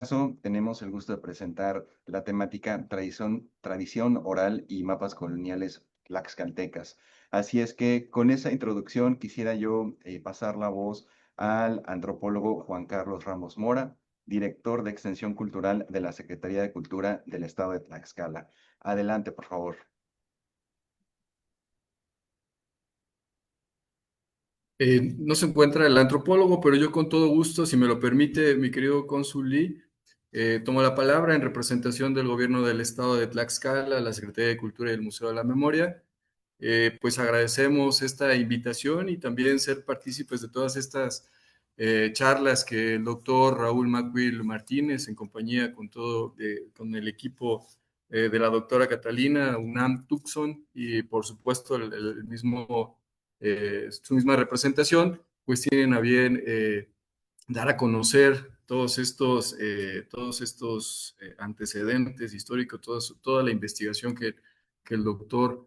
caso, tenemos el gusto de presentar la temática tradición oral y mapas coloniales tlaxcaltecas. Así es que con esa introducción quisiera yo pasar la voz al antropólogo Juan Carlos Ramos Mora, director de Extensión Cultural de la Secretaría de Cultura del Estado de Tlaxcala. Adelante, por favor. No se encuentra el antropólogo, pero yo con todo gusto, si me lo permite, mi querido cónsul Lee, tomo la palabra en representación del gobierno del estado de Tlaxcala, la Secretaría de Cultura y el Museo de la Memoria. Pues agradecemos esta invitación y también ser partícipes de todas estas charlas que el doctor Raúl Macuil Martínez, en compañía con con el equipo de la doctora Catalina UNAM Tucson y por supuesto el mismo su misma representación, pues tienen a bien dar a conocer todos estos antecedentes históricos, toda la investigación que el doctor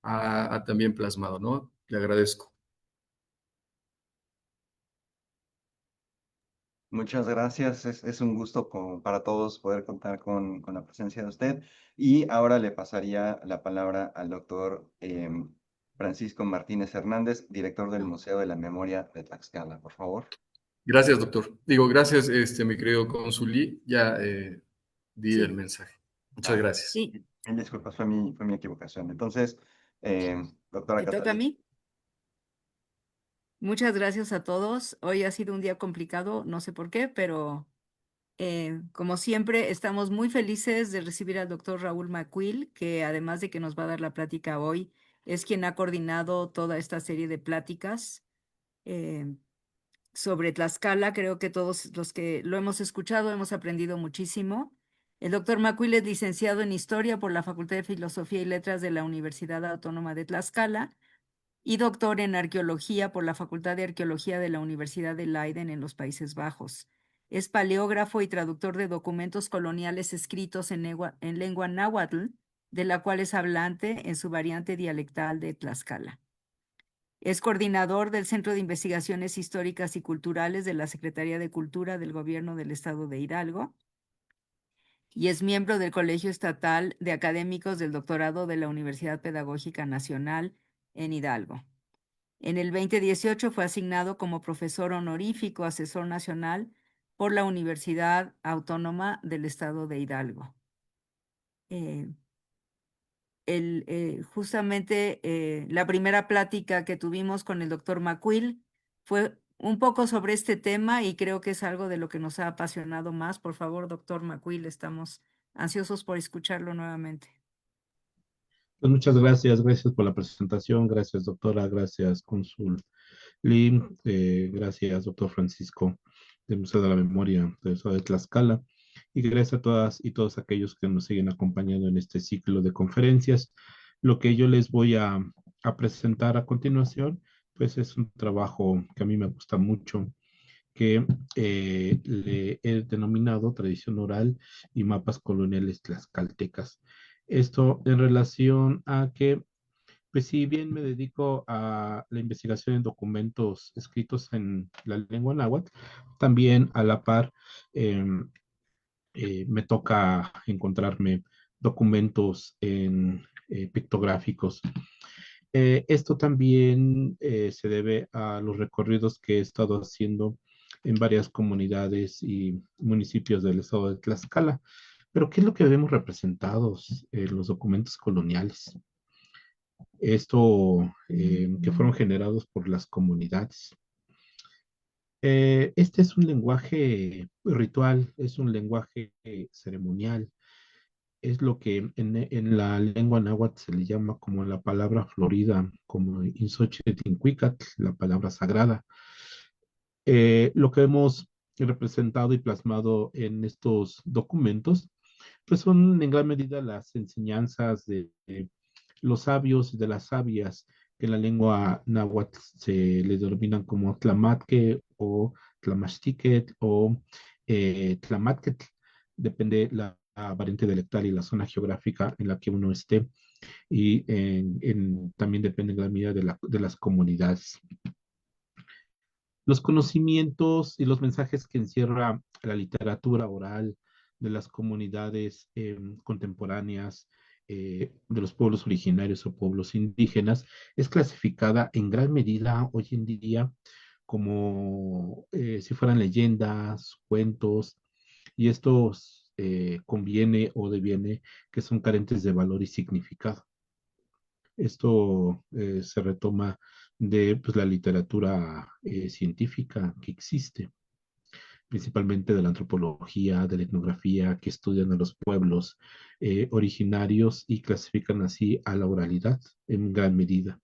ha también plasmado, ¿no? Le agradezco. Muchas gracias. Es un gusto para todos poder contar con la presencia de usted. Y ahora le pasaría la palabra al doctor Francisco Martínez Hernández, director del Museo de la Memoria de Tlaxcala, por favor. Gracias, doctor. Digo, gracias, mi querido cónsul Lee. Ya di el Sí, mensaje. Muchas Ah, gracias. sí, mil disculpas, fue mi equivocación. Entonces, doctora ¿te toca a Catalina. mí? Muchas gracias a todos. Hoy ha sido un día complicado, no sé por qué, pero como siempre, estamos muy felices de recibir al doctor Raúl Macuil, que además de que nos va a dar la plática hoy, es quien ha coordinado toda esta serie de pláticas eh, sobre Tlaxcala. Creo que todos los que lo hemos escuchado hemos aprendido muchísimo. El doctor Macuil es licenciado en Historia por la Facultad de Filosofía y Letras de la Universidad Autónoma de Tlaxcala y doctor en Arqueología por la Facultad de Arqueología de la Universidad de Leiden en los Países Bajos. Es paleógrafo y traductor de documentos coloniales escritos en lengua náhuatl, de la cual es hablante en su variante dialectal de Tlaxcala. Es coordinador del Centro de Investigaciones Históricas y Culturales de la Secretaría de Cultura del Gobierno del Estado de Hidalgo y es miembro del Colegio Estatal de Académicos del Doctorado de la Universidad Pedagógica Nacional en Hidalgo. En el 2018 fue asignado como profesor honorífico asesor nacional por la Universidad Autónoma del Estado de Hidalgo. Eh, Justamente la primera plática que tuvimos con el doctor Macuil fue un poco sobre este tema y creo que es algo de lo que nos ha apasionado más. Por favor, doctor Macuil, estamos ansiosos por escucharlo nuevamente. Pues muchas gracias, gracias por la presentación, gracias doctora, gracias cónsul Lee, gracias doctor Francisco del Museo de la Memoria del Estado de Tlaxcala y gracias a todas y todos aquellos que nos siguen acompañando en este ciclo de conferencias. Lo que yo les voy a presentar a continuación, pues es un trabajo que a mí me gusta mucho, que le he denominado Tradición Oral y Mapas Coloniales Tlaxcaltecas. Esto en relación a que, pues si bien me dedico a la investigación en documentos escritos en la lengua náhuatl, también a la par eh, me toca encontrarme documentos en pictográficos. Esto también se debe a los recorridos que he estado haciendo en varias comunidades y municipios del estado de Tlaxcala. Pero, ¿qué es lo que vemos representados en los documentos coloniales? Esto que fueron generados por las comunidades. Este es un lenguaje ritual, es un lenguaje ceremonial, es lo que en la lengua náhuatl se le llama como la palabra florida, como Insochetincuicatl, la palabra sagrada. Lo que hemos representado y plasmado en estos documentos, pues son en gran medida las enseñanzas de los sabios y de las sabias, que en la lengua náhuatl se les denominan como tlamatque o tlamachtiquet o tlamatquetl, depende la variante dialectal y la zona geográfica en la que uno esté, y también depende en gran medida de las comunidades. Los conocimientos y los mensajes que encierra la literatura oral de las comunidades contemporáneas de los pueblos originarios o pueblos indígenas es clasificada en gran medida hoy en día como si fueran leyendas, cuentos, y estos conviene o deviene que son carentes de valor y significado. Esto se retoma de pues, la literatura científica que existe, principalmente de la antropología, de la etnografía, que estudian a los pueblos originarios y clasifican así a la oralidad en gran medida.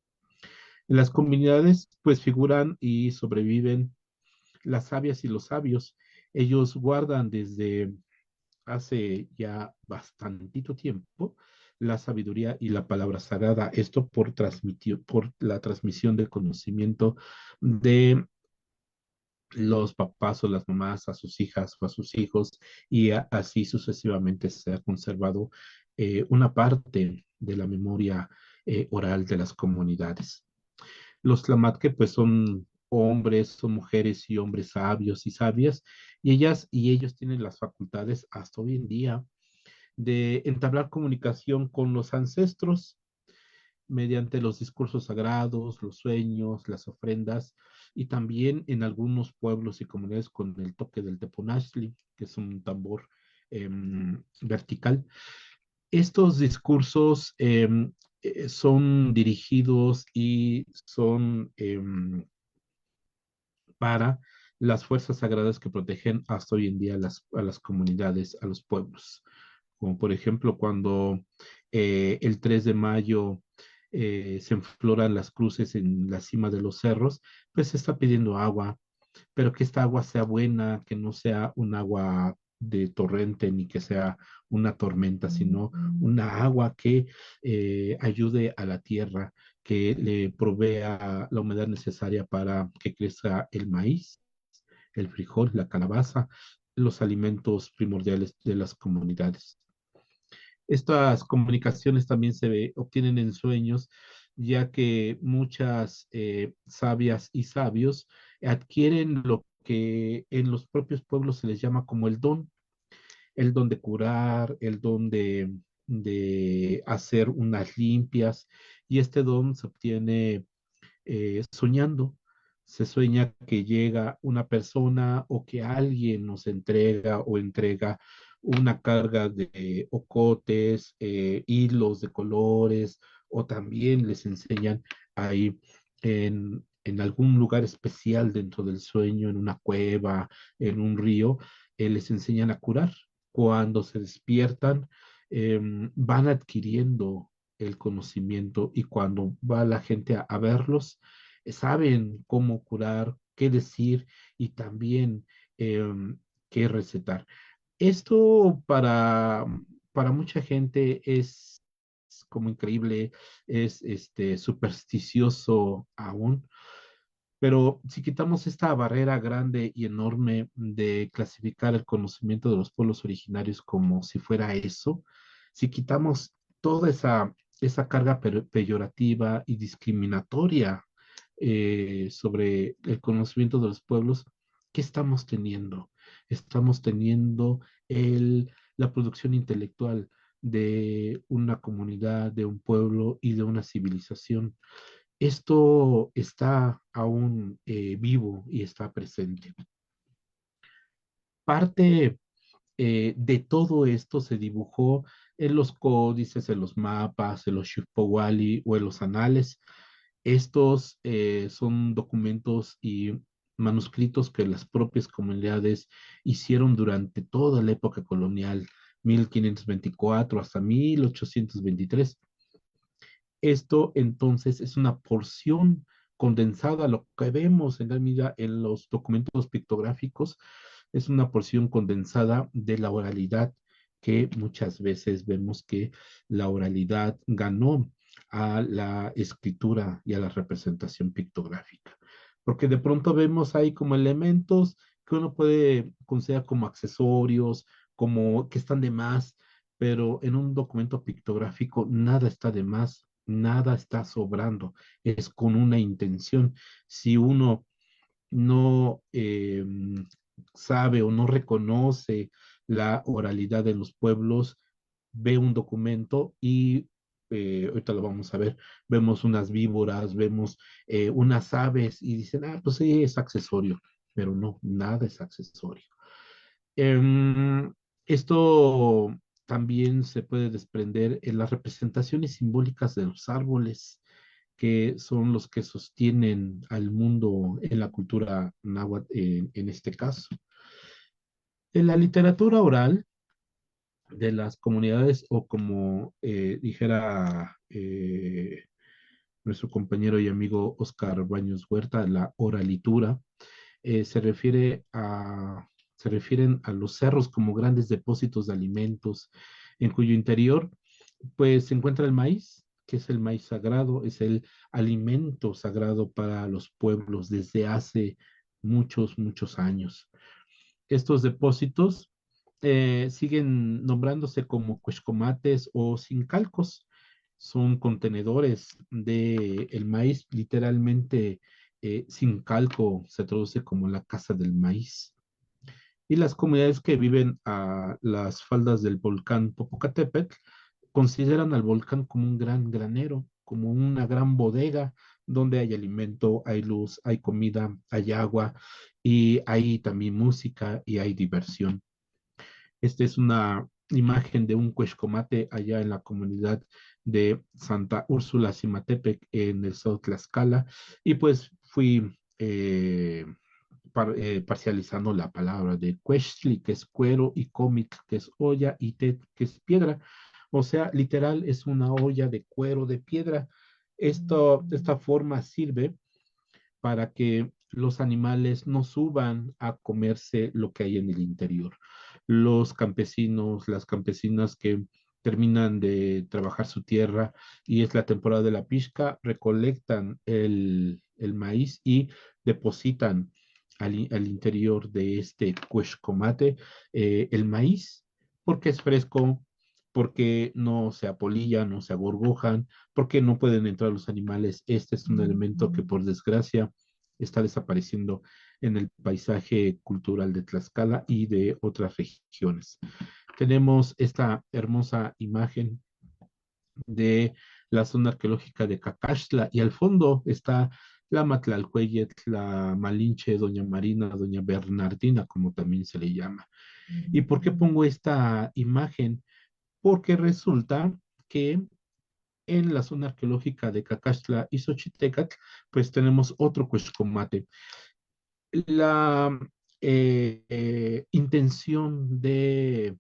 En las comunidades, pues figuran y sobreviven las sabias y los sabios. Ellos guardan desde hace ya bastantito tiempo la sabiduría y la palabra sagrada, esto por la transmisión del conocimiento de los papás o las mamás a sus hijas o a sus hijos, y así sucesivamente se ha conservado una parte de la memoria oral de las comunidades. Los tlamatque pues son hombres, son mujeres y hombres sabios y sabias, y ellas y ellos tienen las facultades hasta hoy en día de entablar comunicación con los ancestros mediante los discursos sagrados, los sueños, las ofrendas, y también en algunos pueblos y comunidades con el toque del teponazli, que es un tambor vertical. Estos discursos son dirigidos y son para las fuerzas sagradas que protegen hasta hoy en día a las comunidades, a los pueblos. Como por ejemplo cuando el 3 de mayo se enfloran las cruces en la cima de los cerros, pues se está pidiendo agua, pero que esta agua sea buena, que no sea un agua de torrente ni que sea una tormenta, sino una agua que ayude a la tierra, que le provea la humedad necesaria para que crezca el maíz, el frijol, la calabaza, los alimentos primordiales de las comunidades. Estas comunicaciones también obtienen en sueños, ya que muchas sabias y sabios adquieren lo que en los propios pueblos se les llama como el don de curar, el don de hacer unas limpias, y este don se obtiene soñando. Se sueña que llega una persona o que alguien nos entrega o entrega una carga de ocotes, hilos de colores, o también les enseñan ahí en algún lugar especial dentro del sueño, en una cueva, en un río, les enseñan a curar. Cuando se despiertan, van adquiriendo el conocimiento, y cuando va la gente a verlos, saben cómo curar, qué decir y también qué recetar. Esto para mucha gente es como increíble, es supersticioso aún, pero si quitamos esta barrera grande y enorme de clasificar el conocimiento de los pueblos originarios como si fuera eso, si quitamos toda esa carga peyorativa y discriminatoria sobre el conocimiento de los pueblos, ¿qué estamos teniendo? Estamos teniendo la producción intelectual de una comunidad, de un pueblo y de una civilización. Esto está aún vivo y está presente. Parte de todo esto se dibujó en los códices, en los mapas, en los Shipowali o en los anales. Estos son documentos y manuscritos que las propias comunidades hicieron durante toda la época colonial, 1524 hasta 1823. Esto entonces es una porción condensada, lo que vemos en la medida en los documentos pictográficos, es una porción condensada de la oralidad, que muchas veces vemos que la oralidad ganó a la escritura y a la representación pictográfica, porque de pronto vemos ahí como elementos que uno puede considerar como accesorios, como que están de más, pero en un documento pictográfico nada está de más, nada está sobrando, es con una intención. Si uno no sabe o no reconoce la oralidad de los pueblos, ve un documento y ahorita lo vamos a ver, vemos unas víboras, vemos unas aves y dicen, ah, pues sí, es accesorio, pero no, nada es accesorio. Em, Esto también se puede desprender en las representaciones simbólicas de los árboles, que son los que sostienen al mundo en la cultura náhuatl en este caso. En la literatura oral de las comunidades, o como dijera nuestro compañero y amigo Oscar Baños Huerta, la oralitura, eh, se refiere a, se refieren a los cerros como grandes depósitos de alimentos, en cuyo interior pues se encuentra el maíz, que es el maíz sagrado, es el alimento sagrado para los pueblos desde hace muchos, muchos años. Estos depósitos siguen nombrándose como cuexcomates o sincalcos. Son contenedores de el maíz, literalmente sincalco se traduce como la casa del maíz. Y las comunidades que viven a las faldas del volcán Popocatépetl consideran al volcán como un gran granero, como una gran bodega donde hay alimento, hay luz, hay comida, hay agua y hay también música y hay diversión. Esta es una imagen de un cuexcomate allá en la comunidad de Santa Úrsula Cimatepec en el South Tlaxcala y pues fui parcializando la palabra de cuexli, que es cuero, y comitl, que es olla, y tet, que es piedra. O sea, literal es una olla de cuero de piedra. Esta forma sirve para que los animales no suban a comerse lo que hay en el interior. Los campesinos, las campesinas que terminan de trabajar su tierra y es la temporada de la pizca, recolectan el maíz y depositan al interior de este cuexcomate el maíz porque es fresco, porque no se apolillan, no se agorgojan, porque no pueden entrar los animales. Este es un elemento que por desgracia está desapareciendo en el paisaje cultural de Tlaxcala y de otras regiones. Tenemos esta hermosa imagen de la zona arqueológica de Cacaxtla y al fondo está la Matlalcueyetl, la Malinche, Doña Marina, Doña Bernardina, como también se le llama. ¿Y por qué pongo esta imagen? Porque resulta que en la zona arqueológica de Cacaxtla y Xochitecatl, pues tenemos otro cuexcomate. La intención de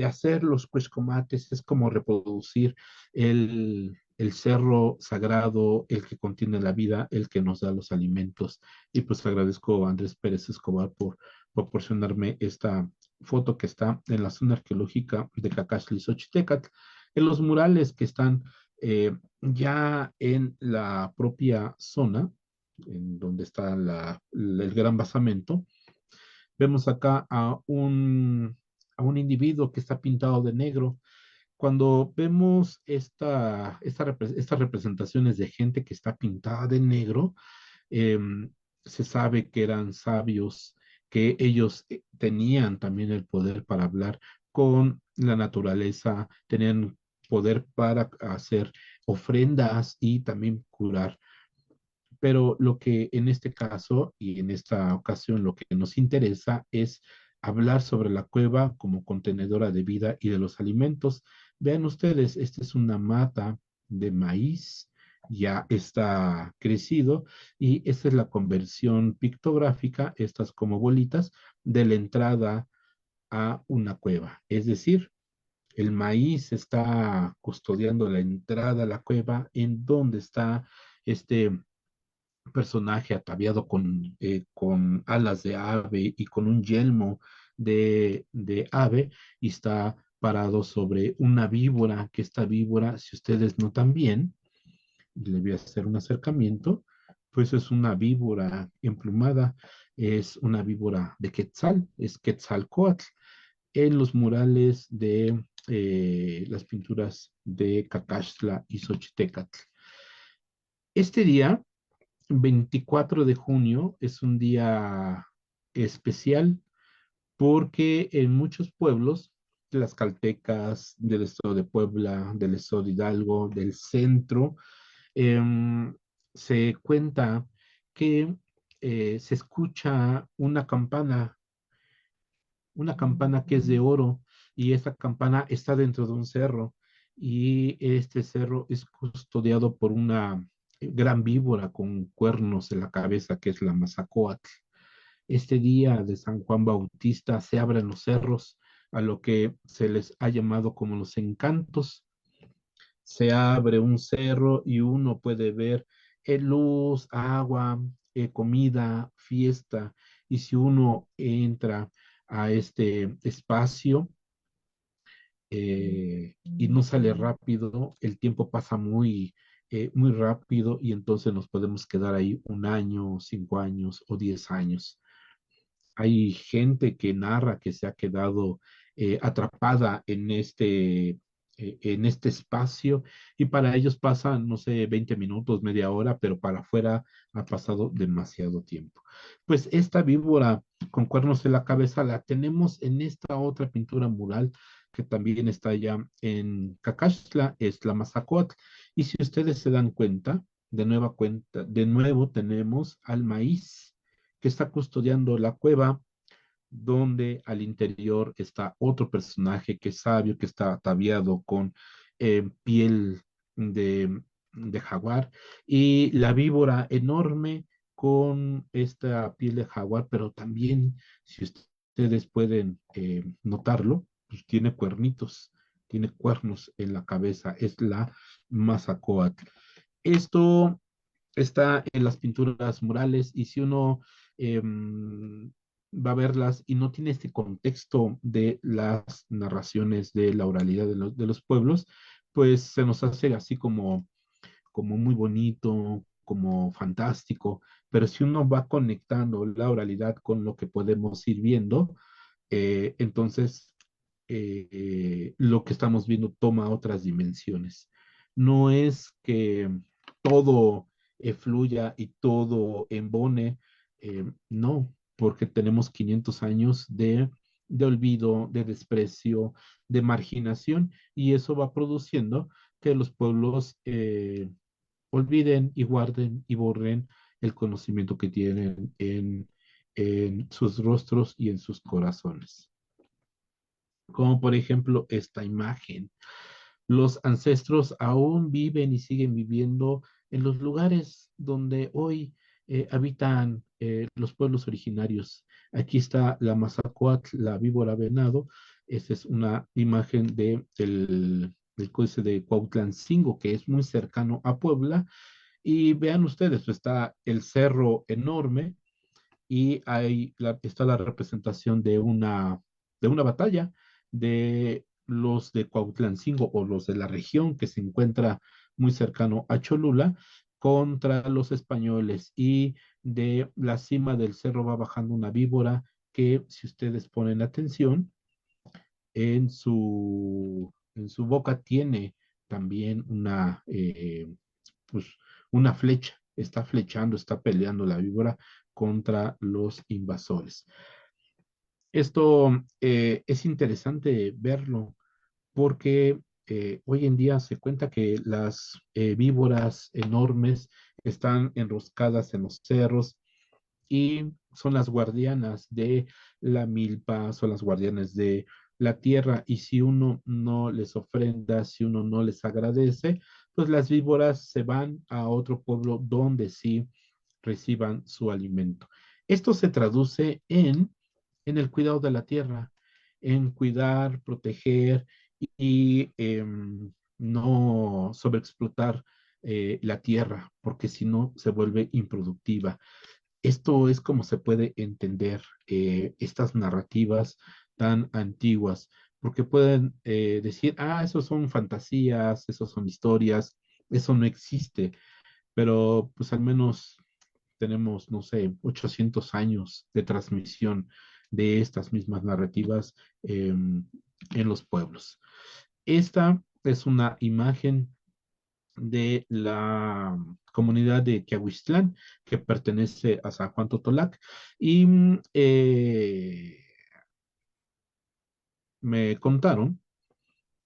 hacer los cuexcomates es como reproducir el cerro sagrado, el que contiene la vida, el que nos da los alimentos. Y pues agradezco a Andrés Pérez Escobar por proporcionarme esta foto que está en la zona arqueológica de Cacaxtla y Xochitecatl, en los murales que están ya en la propia zona, en donde está el gran basamento. Vemos acá a un individuo que está pintado de negro. Cuando vemos estas representaciones de gente que está pintada de negro, se sabe que eran sabios, que ellos tenían también el poder para hablar con la naturaleza, tenían poder para hacer ofrendas y también curar. Pero lo que en este caso y en esta ocasión lo que nos interesa es hablar sobre la cueva como contenedora de vida y de los alimentos. Vean ustedes, esta es una mata de maíz, ya está crecido y esta es la conversión pictográfica, estas como bolitas, de la entrada a una cueva. Es decir, el maíz está custodiando la entrada a la cueva en donde está este personaje ataviado con alas de ave y con un yelmo de ave y está parado sobre una víbora, que esta víbora, si ustedes notan bien, le voy a hacer un acercamiento, pues es una víbora emplumada, es una víbora de Quetzal, es Quetzalcóatl, en los murales de las pinturas de Cacaxtla y Xochitecatl. Este día 24 de junio es un día especial porque en muchos pueblos, tlaxcaltecas, del estado de Puebla, del estado de Hidalgo, del centro, em, se cuenta que se escucha una campana que es de oro, y esta campana está dentro de un cerro, y este cerro es custodiado por una gran víbora con cuernos en la cabeza, que es la Mazacoatl. Este día de San Juan Bautista se abren los cerros, a lo que se les ha llamado como los encantos. Se abre un cerro y uno puede ver luz, agua, comida, fiesta. Y si uno entra a este espacio y no sale rápido, el tiempo pasa muy rápido, y entonces nos podemos quedar ahí 1 año, 5 años o 10 años. Hay gente que narra que se ha quedado atrapada en este espacio, y para ellos pasan, no sé, 20 minutos, media hora, pero para afuera ha pasado demasiado tiempo. Pues esta víbora con cuernos en la cabeza la tenemos en esta otra pintura mural que también está allá en Cacaxtla, es la Mazacoatl. Y si ustedes se dan cuenta, de nuevo tenemos al maíz que está custodiando la cueva, donde al interior está otro personaje que es sabio, que está ataviado con piel de jaguar, y la víbora enorme con esta piel de jaguar, pero también, si ustedes pueden notarlo, pues tiene cuernos en la cabeza, es la Mazacoatl. Esto está en las pinturas murales, y si uno va a verlas y no tiene este contexto de las narraciones de la oralidad de los pueblos, pues se nos hace así como muy bonito, como fantástico. Pero si uno va conectando la oralidad con lo que podemos ir viendo, entonces lo que estamos viendo toma otras dimensiones. No es que todo fluya y todo embone, no, porque tenemos 500 años de olvido, de desprecio, de marginación, y eso va produciendo que los pueblos olviden y guarden y borren el conocimiento que tienen en sus rostros y en sus corazones. Como por ejemplo esta imagen. Los ancestros aún viven y siguen viviendo en los lugares donde hoy habitan los pueblos originarios. Aquí está la Mazacoatl, la víbora venado. Esta es una imagen del códice de Cuautlancingo, que es muy cercano a Puebla. Y vean ustedes, está el cerro enorme, y está la representación de una batalla de los de Cuautlancingo, o los de la región que se encuentra muy cercano a Cholula, contra los españoles, y de la cima del cerro va bajando una víbora que, si ustedes ponen atención, en su boca tiene también pues, una flecha. Está flechando, está peleando la víbora contra los invasores. Esto es interesante verlo, porque hoy en día se cuenta que las víboras enormes están enroscadas en los cerros, y son las guardianas de la milpa, son las guardianes de la tierra, y si uno no les ofrenda, si uno no les agradece, pues las víboras se van a otro pueblo donde sí reciban su alimento. Esto se traduce en el cuidado de la tierra, en cuidar, proteger y no sobreexplotar la tierra, porque si no se vuelve improductiva. Esto es como se puede entender estas narrativas tan antiguas, porque pueden decir, esos son fantasías, esos son historias, eso no existe, pero pues al menos tenemos, no sé, 800 años de transmisión de estas mismas narrativas en los pueblos. Esta es una imagen de la comunidad de Quiahuistlán, que pertenece a San Juan Totolac, y me contaron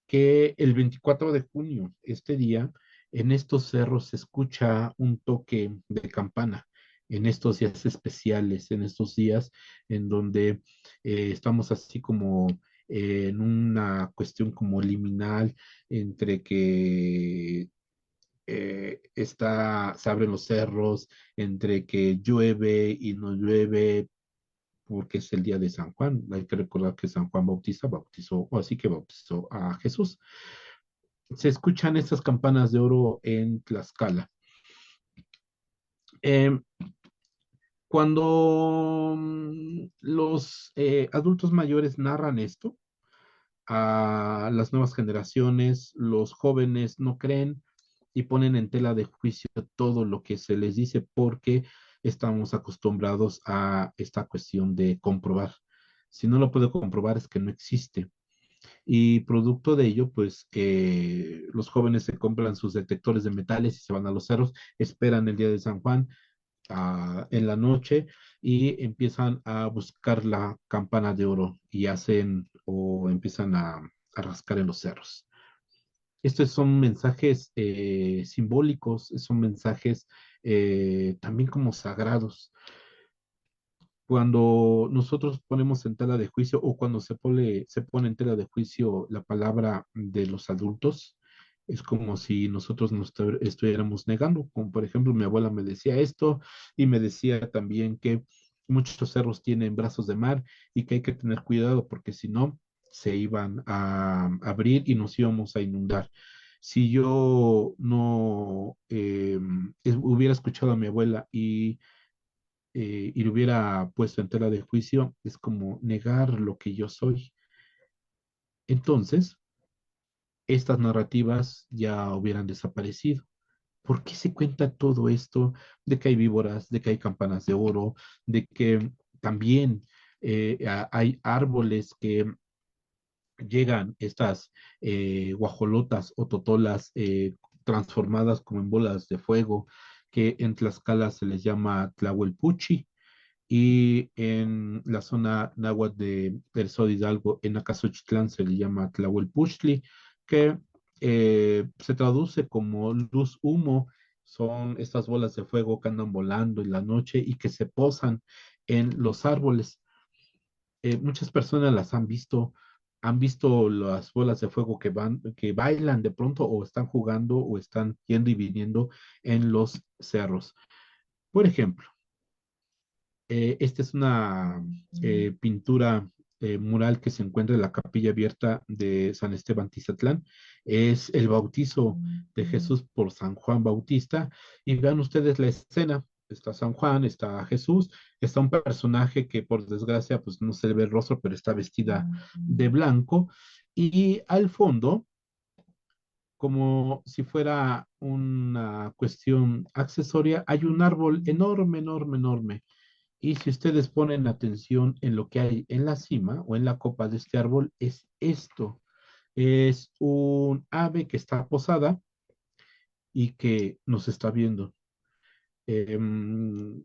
que el 24 de junio, este día, en estos cerros se escucha un toque de campana, en estos días especiales, en estos días en donde estamos así como en una cuestión como liminal entre que se abren los cerros, entre que llueve y no llueve, porque es el día de San Juan. Hay que recordar que San Juan Bautista bautizó, o así que bautizó a Jesús. Se escuchan estas campanas de oro en Tlaxcala. Eh, cuando los adultos mayores narran esto a las nuevas generaciones, los jóvenes no creen y ponen en tela de juicio todo lo que se les dice porque estamos acostumbrados a esta cuestión de comprobar. Si no lo puedo comprobar es que no existe. Y producto de ello, pues los jóvenes se compran sus detectores de metales y se van a los cerros, esperan el día de San Juan en la noche y empiezan a buscar la campana de oro y hacen o empiezan a rascar en los cerros. Estos son mensajes simbólicos, son mensajes también como sagrados. Cuando nosotros ponemos en tela de juicio o cuando se pone en tela de juicio la palabra de los adultos, es como si nosotros nos estuviéramos negando. Como por ejemplo, mi abuela me decía esto y me decía también que muchos cerros tienen brazos de mar y que hay que tener cuidado porque si no, se iban a abrir y nos íbamos a inundar. Si yo no hubiera escuchado a mi abuela y lo hubiera puesto en tela de juicio, es como negar lo que yo soy. Entonces, estas narrativas ya hubieran desaparecido. ¿Por qué se cuenta todo esto de que hay víboras, de que hay campanas de oro, de que también hay árboles que llegan estas guajolotas o totolas transformadas como en bolas de fuego, que en Tlaxcala se les llama Tlahuelpuchi, y en la zona náhuatl del Estado de Hidalgo, en Acasochitlán, se le llama Tlahuelpuchtli, que se traduce como luz humo. Son estas bolas de fuego que andan volando en la noche y que se posan en los árboles. Muchas personas las han visto las bolas de fuego que bailan de pronto o están jugando o están yendo y viniendo en los cerros. Por ejemplo, esta es una pintura mural que se encuentra en la capilla abierta de San Esteban Tizatlán. Es el bautizo de Jesús por San Juan Bautista. Y vean ustedes la escena. Está San Juan, está Jesús, está un personaje que por desgracia pues no se le ve el rostro, pero está vestida de blanco. Y al fondo, como si fuera una cuestión accesoria, hay un árbol enorme, enorme, enorme, y si ustedes ponen atención en lo que hay en la cima o en la copa de este árbol, es esto. Es un ave que está posada y que nos está viendo. Em,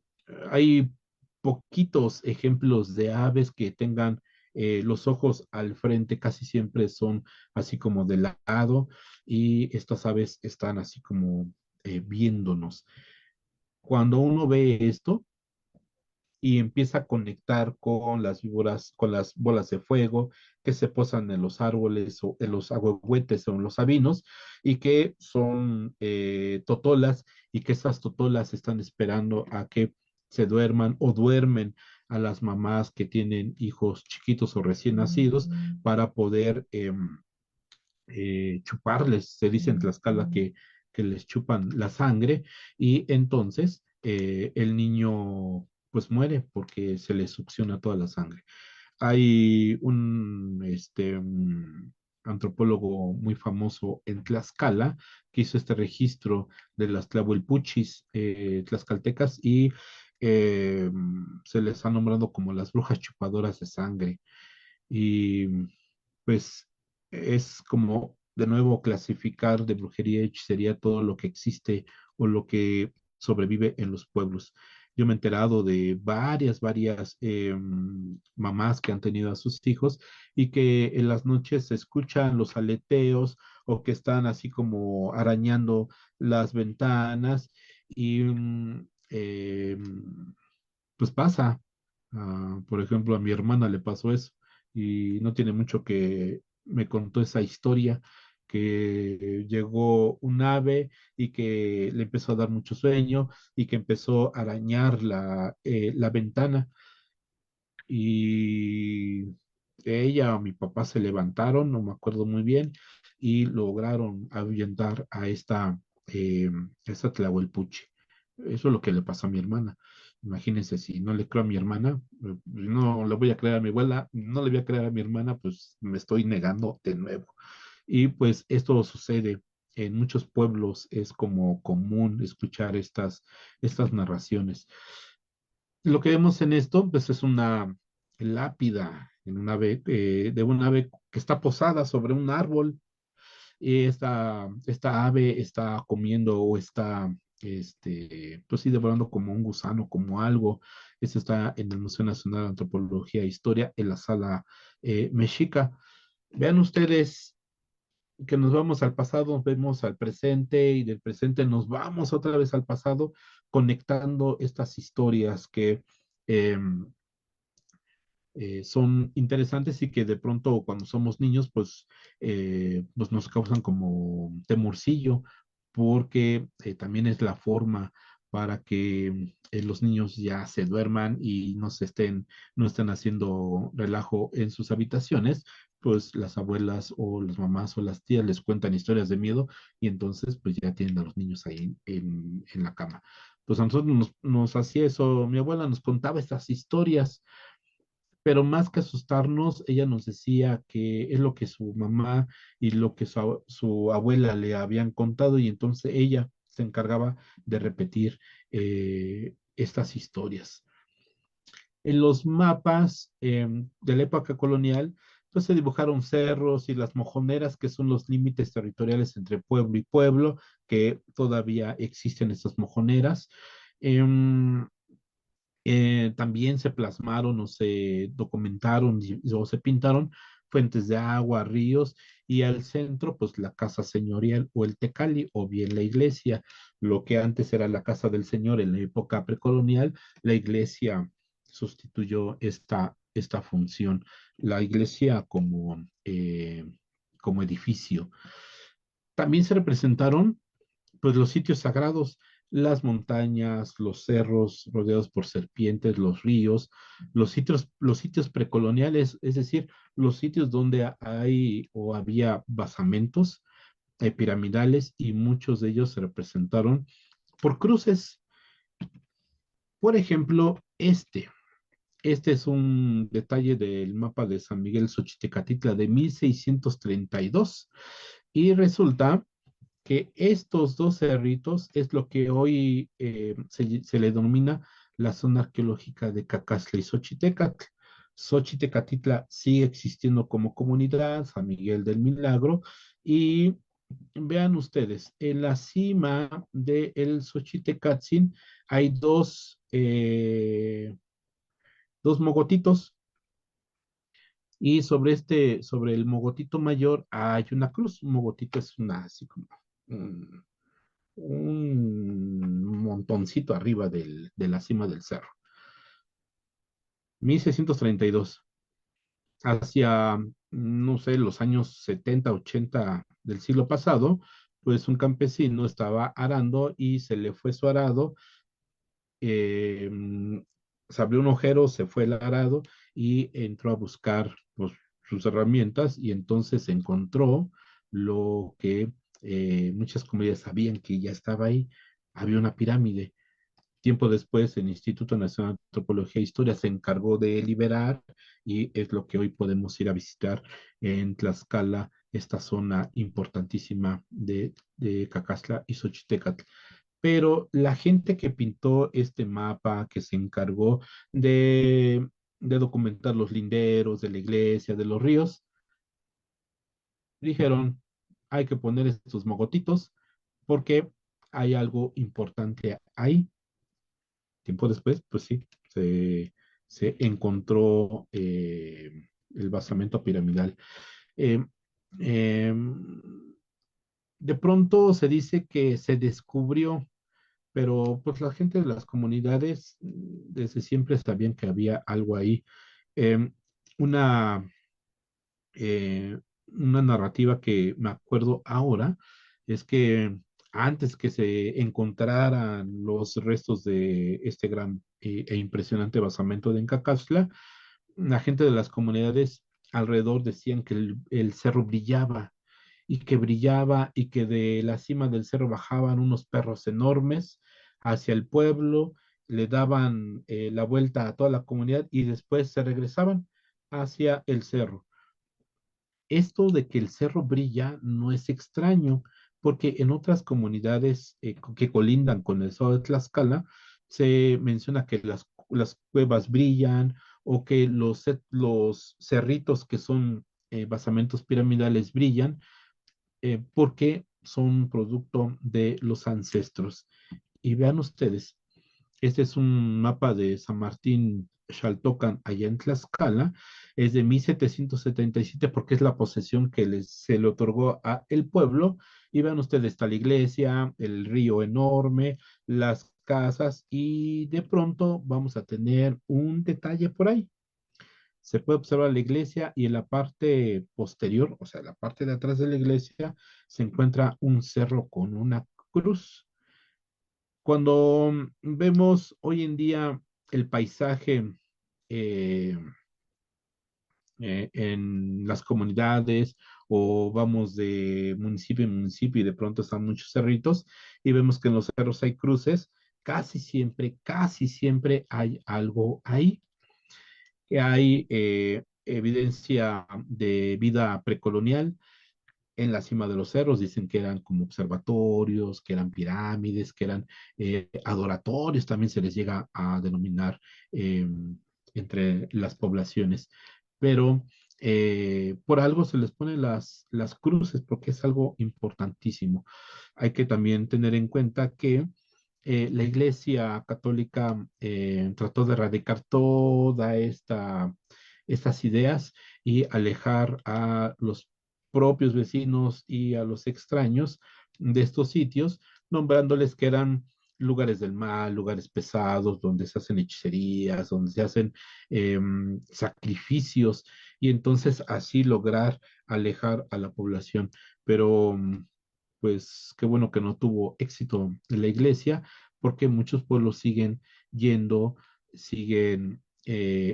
Hay poquitos ejemplos de aves que tengan los ojos al frente, casi siempre son así como de lado, y estas aves están así como viéndonos. Cuando uno ve esto, y empieza a conectar con las víboras, con las bolas de fuego que se posan en los árboles o en los agüehuetes o en los sabinos y que son totolas y que esas totolas están esperando a que se duerman o duermen a las mamás que tienen hijos chiquitos o recién nacidos para poder chuparles, se dice en Tlaxcala que les chupan la sangre y entonces el niño pues muere porque se le succiona toda la sangre. Hay un antropólogo muy famoso en Tlaxcala que hizo este registro de las tlahuelpuchis tlaxcaltecas y se les ha nombrado como las brujas chupadoras de sangre. Y pues es como de nuevo clasificar de brujería y hechicería todo lo que existe o lo que sobrevive en los pueblos. Yo me he enterado de varias mamás que han tenido a sus hijos y que en las noches se escuchan los aleteos o que están así como arañando las ventanas y pues pasa. Por ejemplo, a mi hermana le pasó eso y no tiene mucho que me contó esa historia que llegó un ave y que le empezó a dar mucho sueño y que empezó a arañar la ventana y ella o mi papá se levantaron, no me acuerdo muy bien, y lograron ahuyentar eh, esta Tlahuelpuchi. Eso es lo que le pasó a mi hermana. Imagínense, si no le creo a mi hermana, no le voy a creer a mi abuela, no le voy a creer a mi hermana, pues me estoy negando de nuevo. Y pues esto sucede en muchos pueblos, es como común escuchar estas narraciones. Lo que vemos en esto, pues es una lápida en un ave, de un ave que está posada sobre un árbol. Y esta ave está comiendo o está, pues sí, devorando como un gusano, como algo. Esto está en el Museo Nacional de Antropología e Historia, en la sala mexica. Vean ustedes que nos vamos al pasado, vemos al presente y del presente nos vamos otra vez al pasado, conectando estas historias que em, son interesantes y que de pronto cuando somos niños, pues nos causan como temorcillo, porque también es la forma para que los niños ya se duerman y no estén haciendo relajo en sus habitaciones, pues las abuelas o las mamás o las tías les cuentan historias de miedo y entonces pues ya tienen a los niños ahí en la cama. Pues a nosotros nos hacía eso, mi abuela nos contaba estas historias, pero más que asustarnos, ella nos decía que es lo que su mamá y lo que su abuela le habían contado y entonces ella se encargaba de repetir estas historias. En los mapas de la época colonial, pues se dibujaron cerros y las mojoneras, que son los límites territoriales entre pueblo y pueblo, que todavía existen estas mojoneras. Em, También se plasmaron o se documentaron o se pintaron fuentes de agua, ríos y al centro pues la casa señorial o el tecali o bien la iglesia, lo que antes era la casa del señor en la época precolonial, la iglesia sustituyó esta función, la iglesia como edificio. También se representaron pues los sitios sagrados, las montañas, los cerros rodeados por serpientes, los ríos, los sitios precoloniales, es decir, los sitios donde hay o había basamentos piramidales y muchos de ellos se representaron por cruces. Por ejemplo, este es un detalle del mapa de San Miguel Xochitecatitla de 1632 y resulta que estos dos cerritos es lo que hoy se le denomina la zona arqueológica de Cacastle y Xochitecatl. Xochitecatitla sigue existiendo como comunidad, San Miguel del Milagro, y vean ustedes, en la cima del Xochitecatzin hay dos mogotitos, y sobre el mogotito mayor hay una cruz. Un mogotito es una así como un, un montoncito arriba de la cima del cerro. 1632, hacia, no sé, los años 70 80 del siglo pasado, pues un campesino estaba arando y se le fue su arado, eh, se abrió un ojero, se fue el arado y entró a buscar pues, sus herramientas y entonces encontró lo que muchas comunidades sabían que ya estaba ahí. Había una pirámide. Tiempo después, el Instituto Nacional de Antropología e Historia se encargó de liberar y es lo que hoy podemos ir a visitar en Tlaxcala, esta zona importantísima de Cacasla y Xochitecatl. Pero la gente que pintó este mapa, que se encargó de documentar los linderos de la iglesia, de los ríos, dijeron, hay que poner estos mogotitos porque hay algo importante ahí. Tiempo después, pues sí, se encontró el basamento piramidal. Eh, eh, de pronto se dice que se descubrió, pero pues la gente de las comunidades desde siempre sabían que había algo ahí. Eh, una, una narrativa que me acuerdo ahora es que antes que se encontraran los restos de este gran e impresionante basamento de Incacasla, la gente de las comunidades alrededor decían que el cerro brillaba y que de la cima del cerro bajaban unos perros enormes hacia el pueblo, le daban la vuelta a toda la comunidad y después se regresaban hacia el cerro. Esto de que el cerro brilla no es extraño, porque en otras comunidades que colindan con el estado de Tlaxcala, se menciona que las cuevas brillan o que los cerritos que son basamentos piramidales brillan, porque son producto de los ancestros. Y vean ustedes, este es un mapa de San Martín Xaltocan, allá en Tlaxcala, es de 1777 porque es la posesión que se le otorgó a el pueblo. Y vean ustedes, está la iglesia, el río enorme, las casas, y de pronto vamos a tener un detalle por ahí. Se puede observar la iglesia y en la parte posterior, o sea, la parte de atrás de la iglesia, se encuentra un cerro con una cruz. Cuando vemos hoy en día el paisaje eh, en las comunidades o vamos de municipio en municipio y de pronto están muchos cerritos y vemos que en los cerros hay cruces, casi siempre hay algo ahí, que hay evidencia de vida precolonial. En la cima de los cerros dicen que eran como observatorios, que eran pirámides, que eran adoratorios, también se les llega a denominar eh, entre las poblaciones. Pero por algo se les pone las cruces, porque es algo importantísimo. Hay que también tener en cuenta que la Iglesia Católica trató de erradicar estas ideas y alejar a los propios vecinos y a los extraños de estos sitios, nombrándoles que eran lugares del mal, lugares pesados, donde se hacen hechicerías, donde se hacen sacrificios, y entonces así lograr alejar a la población. Pero pues qué bueno que no tuvo éxito en la iglesia, porque muchos pueblos siguen yendo, siguen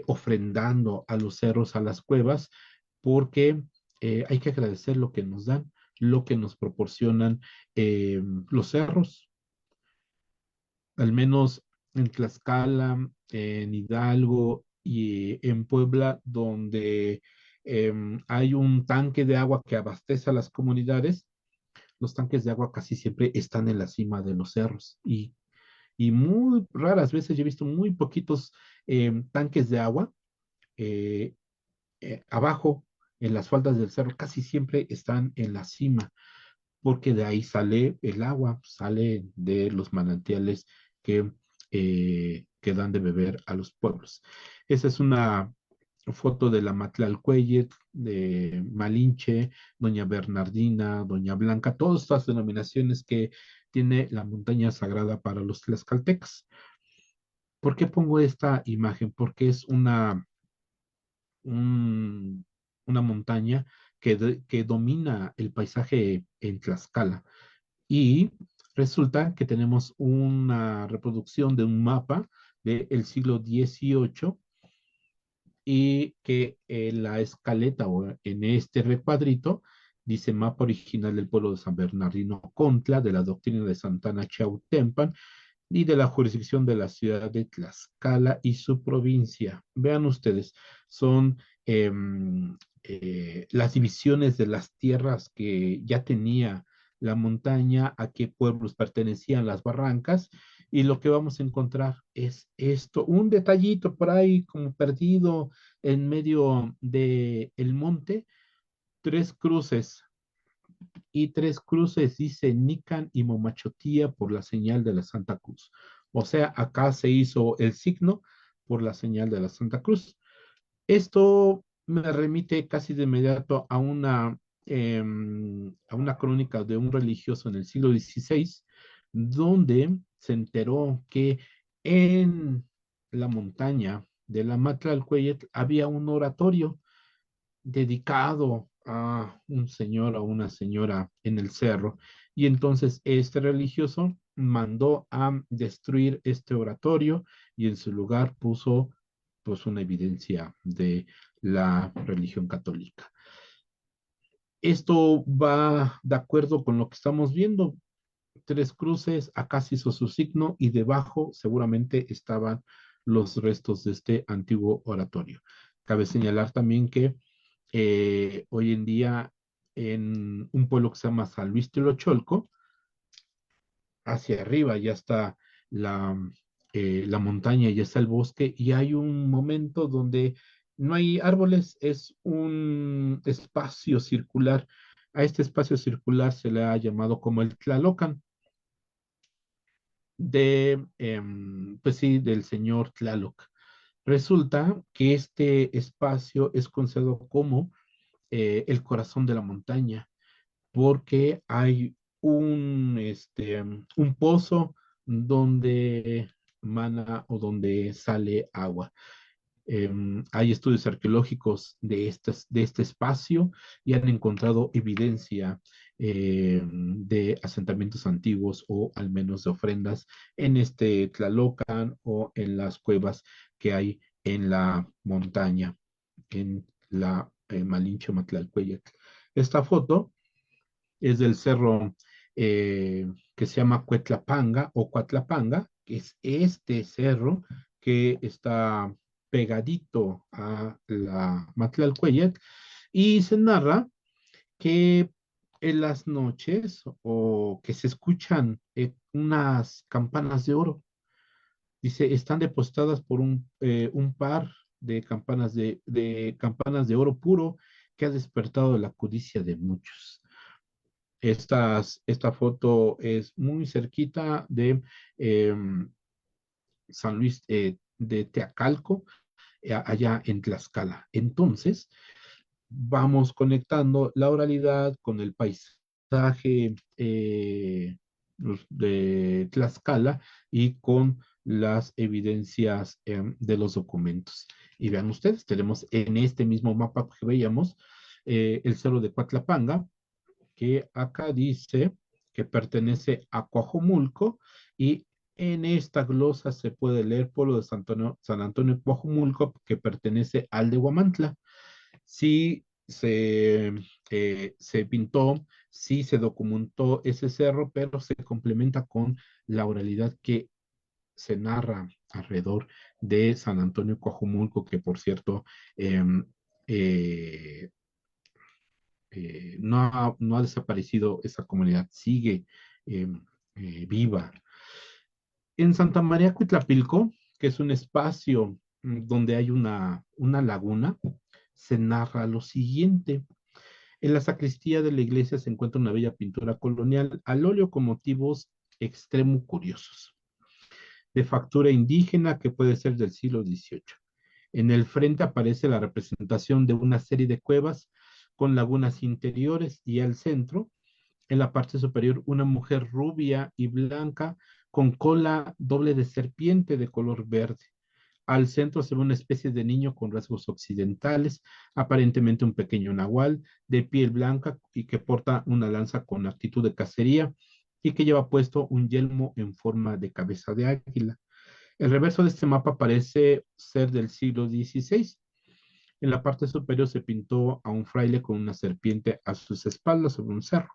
ofrendando a los cerros, a las cuevas, porque hay que agradecer lo que nos dan, lo que nos proporcionan los cerros, al menos en Tlaxcala, en Hidalgo y en Puebla, donde hay un tanque de agua que abastece a las comunidades. Los tanques de agua casi siempre están en la cima de los cerros y muy raras veces yo he visto muy poquitos tanques de agua eh, abajo en las faldas del cerro, casi siempre están en la cima, porque de ahí sale el agua, sale de los manantiales que dan de beber a los pueblos. Esa es una foto de la Matlalcueyet, de Malinche, Doña Bernardina, Doña Blanca, todas estas denominaciones que tiene la montaña sagrada para los tlaxcaltecas. ¿Por qué pongo esta imagen? Porque es un- una montaña que domina el paisaje en Tlaxcala. Y resulta que tenemos una reproducción de un mapa del siglo XVIII y que en la escaleta o en este recuadrito dice mapa original del pueblo de San Bernardino Contla, de la doctrina de Santana Chautempan y de la jurisdicción de la ciudad de Tlaxcala y su provincia. Vean ustedes, son las divisiones de las tierras que ya tenía la montaña, a qué pueblos pertenecían las barrancas, y lo que vamos a encontrar es esto, un detallito por ahí como perdido en medio de el monte, tres cruces y tres cruces dice Nican y Momachotía por la señal de la Santa Cruz. O sea, acá se hizo el signo por la señal de la Santa Cruz. Esto me remite casi de inmediato a una crónica de un religioso en el siglo XVI, donde se enteró que en la montaña de la Matlalcueyet había un oratorio dedicado a un señor o una señora en el cerro. Y entonces este religioso mandó a destruir este oratorio y en su lugar puso pues una evidencia de la religión católica. Esto va de acuerdo con lo que estamos viendo. Tres cruces, acá se hizo su signo y debajo seguramente estaban los restos de este antiguo oratorio. Cabe señalar también que hoy en día en un pueblo que se llama San Luis Tilocholco, hacia arriba ya está la, la montaña, ya está el bosque y hay un momento donde no hay árboles, es un espacio circular. A este espacio circular se le ha llamado como el Tlalocan pues sí, del señor Tlaloc. Resulta que este espacio es considerado como el corazón de la montaña, porque hay un pozo donde mana o donde sale agua. Hay estudios arqueológicos de este espacio y han encontrado evidencia de asentamientos antiguos o al menos de ofrendas en este Tlalocan o en las cuevas que hay en la montaña, en la Malinche Matlalcueyec. Esta foto es del cerro que se llama Cuetlapanga o Cuatlapanga, que es este cerro que está pegadito a la Matlalcueyet, y se narra que en las noches o que se escuchan unas campanas de oro. Dice, están depositadas por un par de campanas de oro puro que ha despertado la codicia de muchos. Esta foto es muy cerquita de San Luis de Teacalco, allá en Tlaxcala. Entonces, vamos conectando la oralidad con el paisaje de Tlaxcala y con las evidencias de los documentos. Y vean ustedes, tenemos en este mismo mapa que veíamos el cerro de Cuatlapanga, que acá dice que pertenece a Coajomulco y en esta glosa se puede leer pueblo de San Antonio Coajomulco que pertenece al de Huamantla. Sí se pintó, sí se documentó ese cerro, pero se complementa con la oralidad que se narra alrededor de San Antonio Coajomulco, que por cierto eh, eh, no ha desaparecido esa comunidad, sigue eh, viva. En Santa María Cuitlapilco, que es un espacio donde hay una laguna, se narra lo siguiente. En la sacristía de la iglesia se encuentra una bella pintura colonial al óleo con motivos extremo curiosos, de factura indígena que puede ser del siglo XVIII. En el frente aparece la representación de una serie de cuevas con lagunas interiores y al centro, en la parte superior, una mujer rubia y blanca con cola doble de serpiente de color verde. Al centro se ve una especie de niño con rasgos occidentales, aparentemente un pequeño nahual de piel blanca y que porta una lanza con actitud de cacería y que lleva puesto un yelmo en forma de cabeza de águila. El reverso de este mapa parece ser del siglo XVI. En la parte superior se pintó a un fraile con una serpiente a sus espaldas sobre un cerro.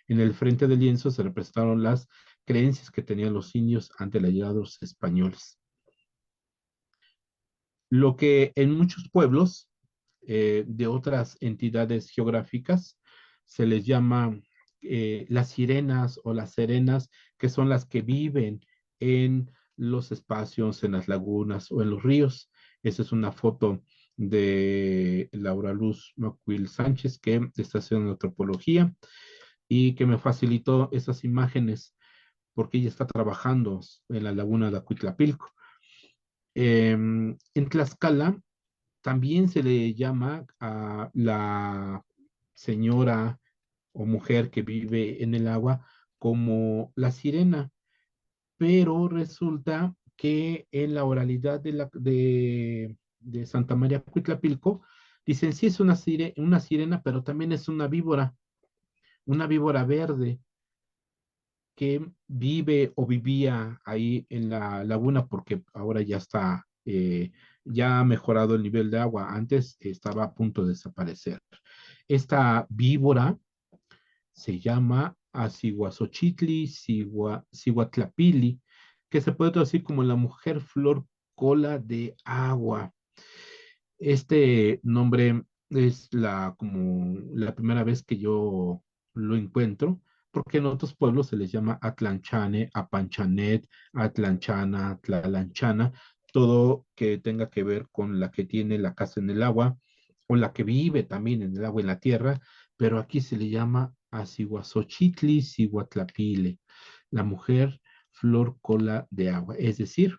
En el frente del lienzo se representaron las creencias que tenían los indios ante la llegada de los españoles. Lo que en muchos pueblos de otras entidades geográficas se les llama las sirenas o las serenas, que son las que viven en los espacios, en las lagunas o en los ríos. Esa es una foto de Laura Luz Macuil Sánchez, que está haciendo antropología y que me facilitó esas imágenes porque ella está trabajando en la laguna de Acuitlapilco. En Tlaxcala también se le llama a la señora o mujer que vive en el agua como la sirena, pero resulta que en la oralidad de Santa María Cuitlapilco dicen sí es una sirena, pero también es una víbora verde que vive o vivía ahí en la laguna porque ahora ya está, ya ha mejorado el nivel de agua. Antes estaba a punto de desaparecer. Esta víbora se llama Aciguazochitli Ciguatlapili, que se puede traducir como la mujer flor cola de agua. Este nombre es como la primera vez que yo lo encuentro, porque en otros pueblos se les llama Atlanchane, Apanchanet, Atlanchana, Tlalanchana, todo que tenga que ver con la que tiene la casa en el agua o la que vive también en el agua y en la tierra, pero aquí se le llama Aciguazochitli Ciguatlapile, la mujer flor cola de agua, es decir,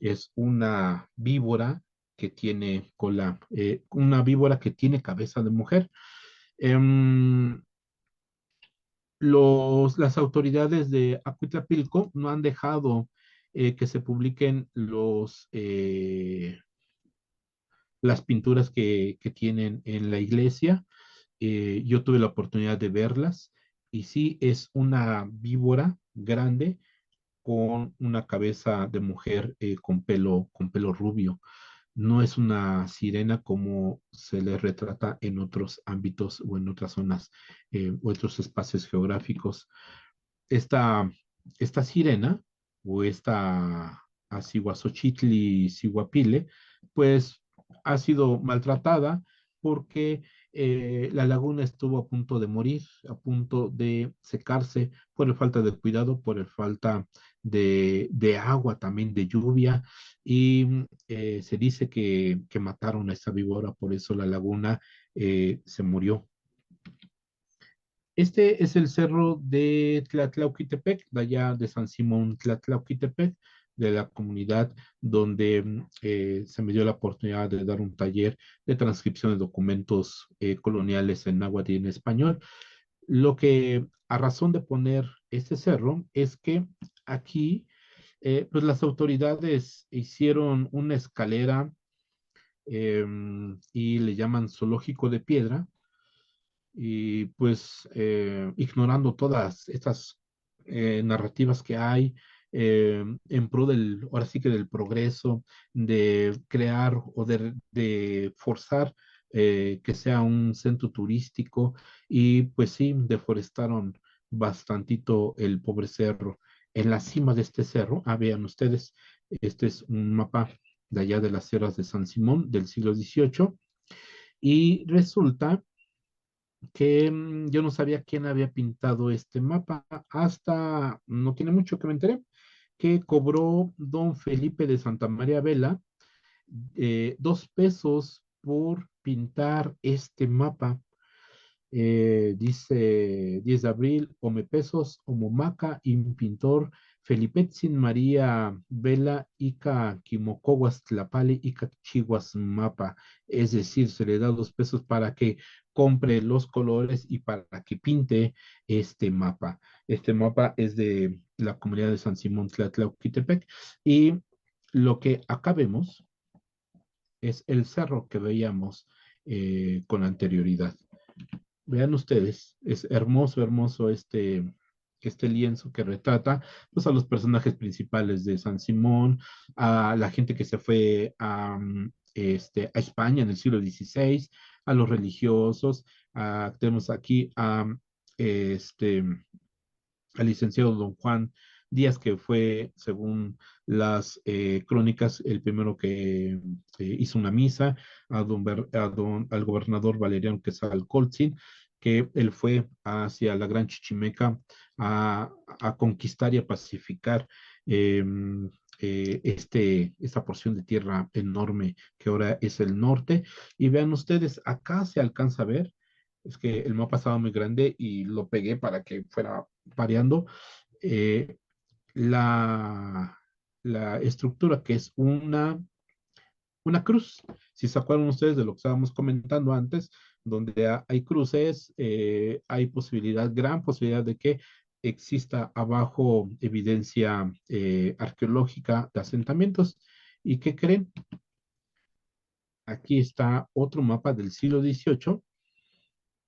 es una víbora que tiene cola, una víbora que tiene cabeza de mujer. Em, las autoridades de Acuitlapilco no han dejado que se publiquen las pinturas que tienen en la iglesia. Yo tuve la oportunidad de verlas y sí es una víbora grande con una cabeza de mujer con pelo rubio. No es una sirena como se le retrata en otros ámbitos o en otras zonas o otros espacios geográficos. Esta, esta sirena o esta Aciguazochitli Ciguapile, pues ha sido maltratada porque la laguna estuvo a punto de morir, a punto de secarse por la falta de cuidado, por la falta de agua, también de lluvia, y se dice que mataron a esa víbora, por eso la laguna se murió. Este es el cerro de Tlatlauquitepec, de allá de San Simón Tlatlauquitepec, de la comunidad donde se me dio la oportunidad de dar un taller de transcripción de documentos coloniales en náhuatl y en español. Lo que, a razón de poner este cerro, es que aquí, pues las autoridades hicieron una escalera y le llaman zoológico de piedra, y pues ignorando todas estas narrativas que hay en pro ahora sí que del progreso, de crear o de forzar que sea un centro turístico, y pues sí, deforestaron bastantito el pobre cerro. En la cima de este cerro, vean ustedes, este es un mapa de allá de las sierras de San Simón del siglo XVIII, y resulta que yo no sabía quién había pintado este mapa hasta no tiene mucho que me enteré que cobró don Felipe de Santa María Vela 2 pesos por pintar este mapa. Dice 10 de abril, Ome Pesos, Omomaca, un pintor, Felipetzin María Vela, Ica Quimocoguas Tlapali, Ica Chiguas Mapa. Es decir, se le da 2 pesos para que compre los colores y para que pinte este mapa. Este mapa es de la comunidad de San Simón Tlatlauquitepec, y lo que acá vemos es el cerro que veíamos con anterioridad. Vean ustedes, es hermoso, hermoso este lienzo que retrata pues, a los personajes principales de San Simón, a la gente que se fue a España en el siglo XVI, a los religiosos, tenemos aquí este, al licenciado don Juan Díaz, que fue, según las crónicas, el primero que hizo una misa, al gobernador Valeriano Quetzalcóatzin, que él fue hacia la Gran Chichimeca a conquistar y a pacificar eh, esta porción de tierra enorme que ahora es el norte. Y vean ustedes, acá se alcanza a ver Es que el mapa estaba muy grande y lo pegué para que fuera variando. Eh, la, la estructura, que es una cruz. Si se acuerdan ustedes de lo que estábamos comentando antes, donde hay cruces, hay posibilidad, gran posibilidad de que exista abajo evidencia arqueológica de asentamientos. ¿Y qué creen? Aquí está otro mapa del siglo XVIII,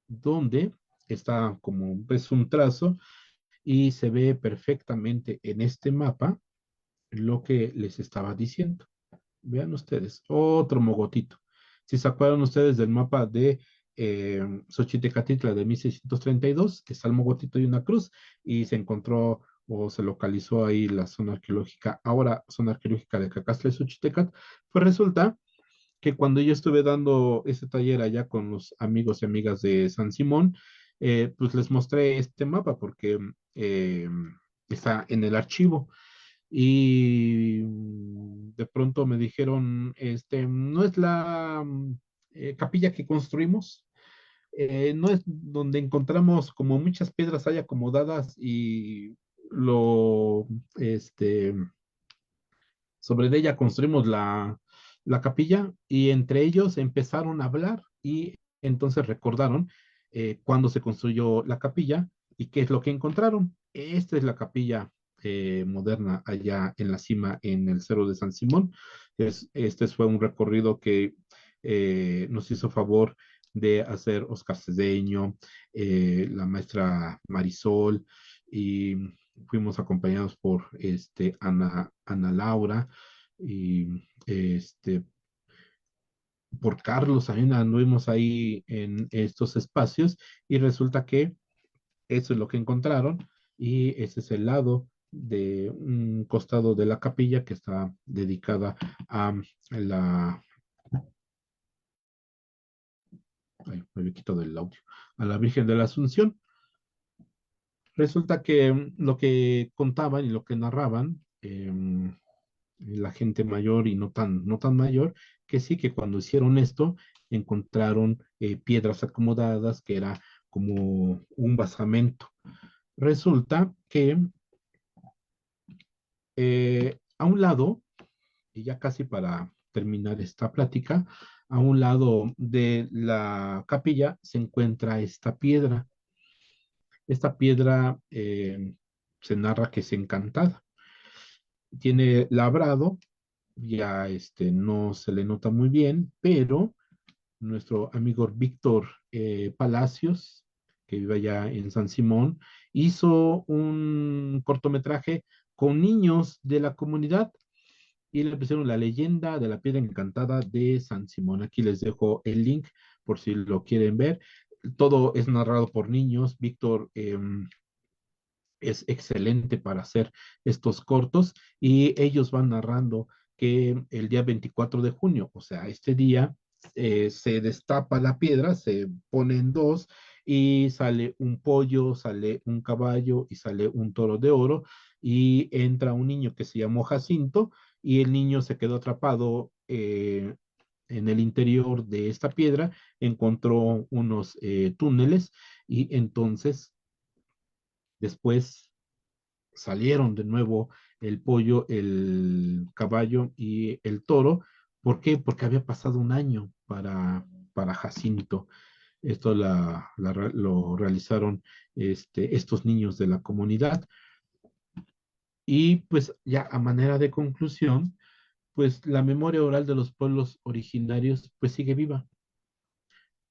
donde está como ves un trazo y se ve perfectamente en este mapa lo que les estaba diciendo. Vean ustedes, otro mogotito. Si se acuerdan ustedes del mapa de Xochitecatitla de 1632, está el mogotito y una cruz, y se encontró o se localizó ahí la zona arqueológica, ahora zona arqueológica de Cacastle y Xochitecat. Pues resulta que cuando yo estuve dando ese taller allá con los amigos y amigas de San Simón, pues les mostré este mapa porque eh, está en el archivo y de pronto me dijeron, no es la capilla que construimos, no es donde encontramos como muchas piedras ahí acomodadas y lo, este, sobre de ella construimos la capilla y entre ellos empezaron a hablar y entonces recordaron cuándo se construyó la capilla y qué es lo que encontraron. Esta es la capilla moderna allá en la cima, en el Cerro de San Simón. Este fue un recorrido que nos hizo favor de hacer Oscar Cedeño, la maestra Marisol, y fuimos acompañados por Ana Laura y por Carlos. También anduvimos ahí en estos espacios y resulta que eso es lo que encontraron y ese es el lado de un costado de la capilla que está dedicada a la, ay, me había quitado el audio, a la Virgen de la Asunción. Resulta que lo que contaban y lo que narraban la gente mayor y no tan mayor, que sí que cuando hicieron esto encontraron piedras acomodadas que era como un basamento. Resulta que a un lado, y ya casi para terminar esta plática, a un lado de la capilla se encuentra esta piedra. Esta piedra se narra que es encantada. Tiene labrado, ya no se le nota muy bien, pero nuestro amigo Víctor Palacios, que vive allá en San Simón, hizo un cortometraje con niños de la comunidad y le pusieron la leyenda de la piedra encantada de San Simón. Aquí les dejo el link por si lo quieren ver. Todo es narrado por niños. Víctor es excelente para hacer estos cortos y ellos van narrando que el día 24 de junio, o sea, este día, se destapa la piedra, se pone en dos y sale un pollo, sale un caballo y sale un toro de oro y entra un niño que se llamó Jacinto y el niño se quedó atrapado en el interior de esta piedra, encontró unos túneles y entonces después salieron de nuevo el pollo, el caballo y el toro. ¿Por qué? Porque había pasado un año para Jacinto. Esto lo realizaron estos niños de la comunidad. Y pues ya a manera de conclusión, pues la memoria oral de los pueblos originarios pues sigue viva,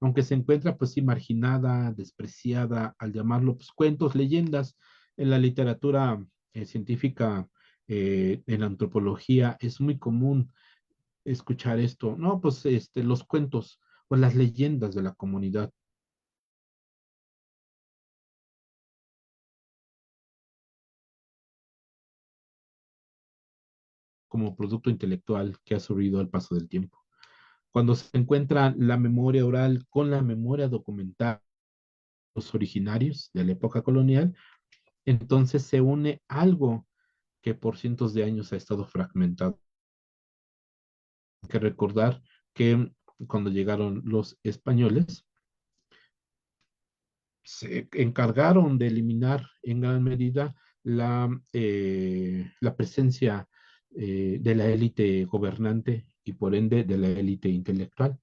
aunque se encuentra pues sí marginada, despreciada, al llamarlo pues cuentos, leyendas. En la literatura científica, en la antropología, es muy común escuchar esto, no, pues los cuentos o las leyendas de la comunidad como producto intelectual que ha sobrevivido al paso del tiempo. Cuando se encuentra la memoria oral con la memoria documental, los originarios de la época colonial, entonces se une algo que por cientos de años ha estado fragmentado. Hay que recordar que cuando llegaron los españoles, se encargaron de eliminar en gran medida la presencia de la élite gobernante y por ende de la élite intelectual.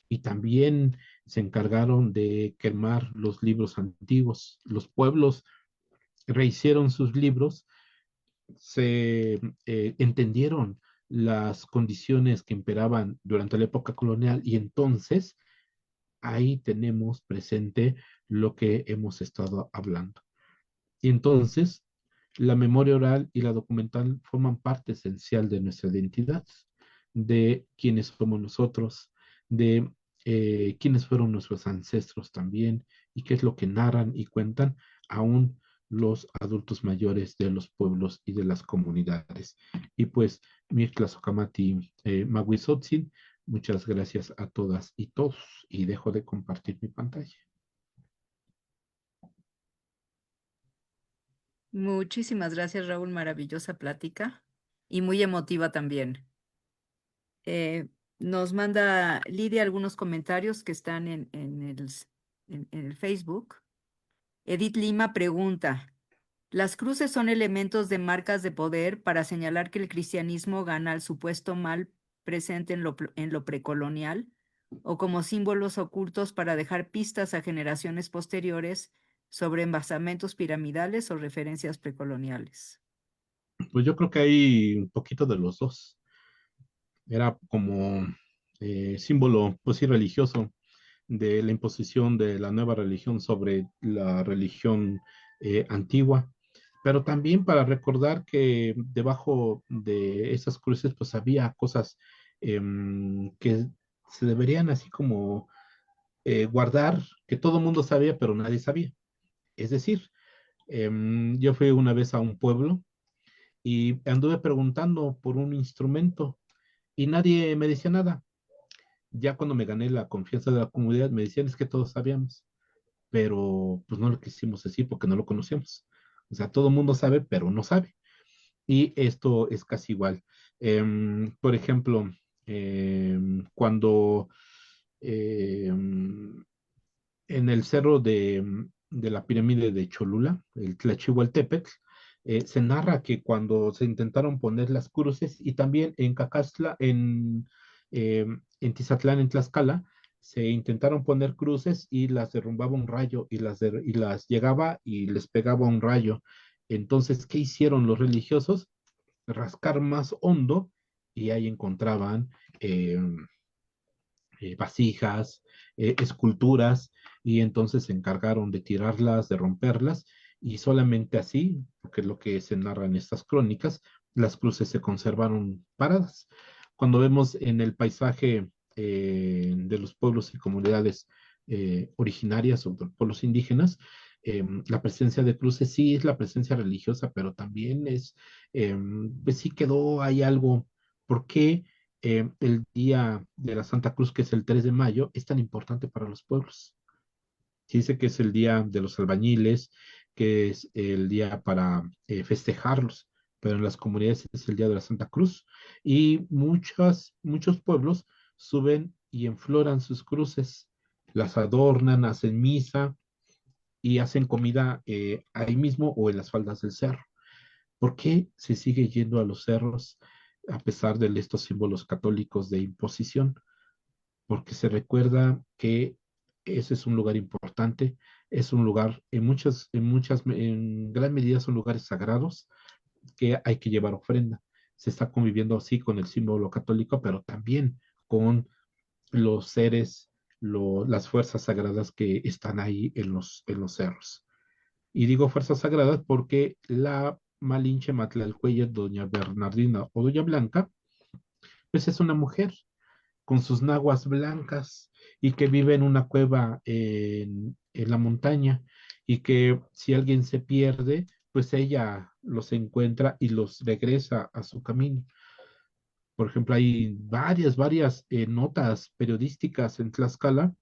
Y también se encargaron de quemar los libros antiguos. Los pueblos rehicieron sus libros, se entendieron las condiciones que imperaban durante la época colonial y entonces ahí tenemos presente lo que hemos estado hablando. Y entonces la memoria oral y la documental forman parte esencial de nuestra identidad, de quiénes somos nosotros, de quiénes fueron nuestros ancestros también y qué es lo que narran y cuentan aún los adultos mayores de los pueblos y de las comunidades. Y pues, Mircla Sokamati Maguizotzin, muchas gracias a todas y todos y dejo de compartir mi pantalla. Muchísimas gracias, Raúl. Maravillosa plática y muy emotiva también. Nos manda Lidia algunos comentarios que están en el Facebook. Edith Lima pregunta, ¿las cruces son elementos de marcas de poder para señalar que el cristianismo gana al supuesto mal presente en lo precolonial o como símbolos ocultos para dejar pistas a generaciones posteriores sobre embasamentos piramidales o referencias precoloniales? Pues yo creo que hay un poquito de los dos. Era como símbolo, pues sí, religioso de la imposición de la nueva religión sobre la religión antigua, pero también para recordar que debajo de esas cruces pues había cosas que se deberían así como guardar, que todo el mundo sabía, pero nadie sabía. Es decir, yo fui una vez a un pueblo y anduve preguntando por un instrumento y nadie me decía nada. Ya cuando me gané la confianza de la comunidad, me decían es que todos sabíamos, pero pues no lo quisimos decir porque no lo conocemos. O sea, todo el mundo sabe, pero no sabe. Y esto es casi igual. Por ejemplo, cuando en el cerro de la pirámide de Cholula, el Tlachihualtepetl, se narra que cuando se intentaron poner las cruces y también en Cacastla, en Tizatlán, en Tlaxcala, se intentaron poner cruces y las derrumbaba un rayo y las llegaba y les pegaba un rayo. Entonces, ¿qué hicieron los religiosos? Rascar más hondo y ahí encontraban eh, vasijas, esculturas, y entonces se encargaron de tirarlas, de romperlas, y solamente así, porque es lo que se narra en estas crónicas, las cruces se conservaron paradas. Cuando vemos en el paisaje de los pueblos y comunidades originarias o de pueblos indígenas, la presencia de cruces sí es la presencia religiosa, pero también es, pues sí quedó, hay algo, ¿por qué el día de la Santa Cruz, que es el 3 de mayo, es tan importante para los pueblos? Se dice que es el día de los albañiles, que es el día para festejarlos, pero en las comunidades es el día de la Santa Cruz. Y muchos pueblos suben y enfloran sus cruces, las adornan, hacen misa y hacen comida ahí mismo o en las faldas del cerro. ¿Por qué se sigue yendo a los cerros a pesar de estos símbolos católicos de imposición? Porque se recuerda que ese es un lugar importante, es un lugar, en gran medida son lugares sagrados que hay que llevar ofrenda. Se está conviviendo así con el símbolo católico, pero también con los seres, las fuerzas sagradas que están ahí en los cerros. Y digo fuerzas sagradas porque la Malinche Matlalcueye, doña Bernardina o doña Blanca, pues es una mujer con sus naguas blancas y que vive en una cueva en la montaña y que si alguien se pierde, pues ella los encuentra y los regresa a su camino. Por ejemplo, hay varias notas periodísticas en Tlaxcala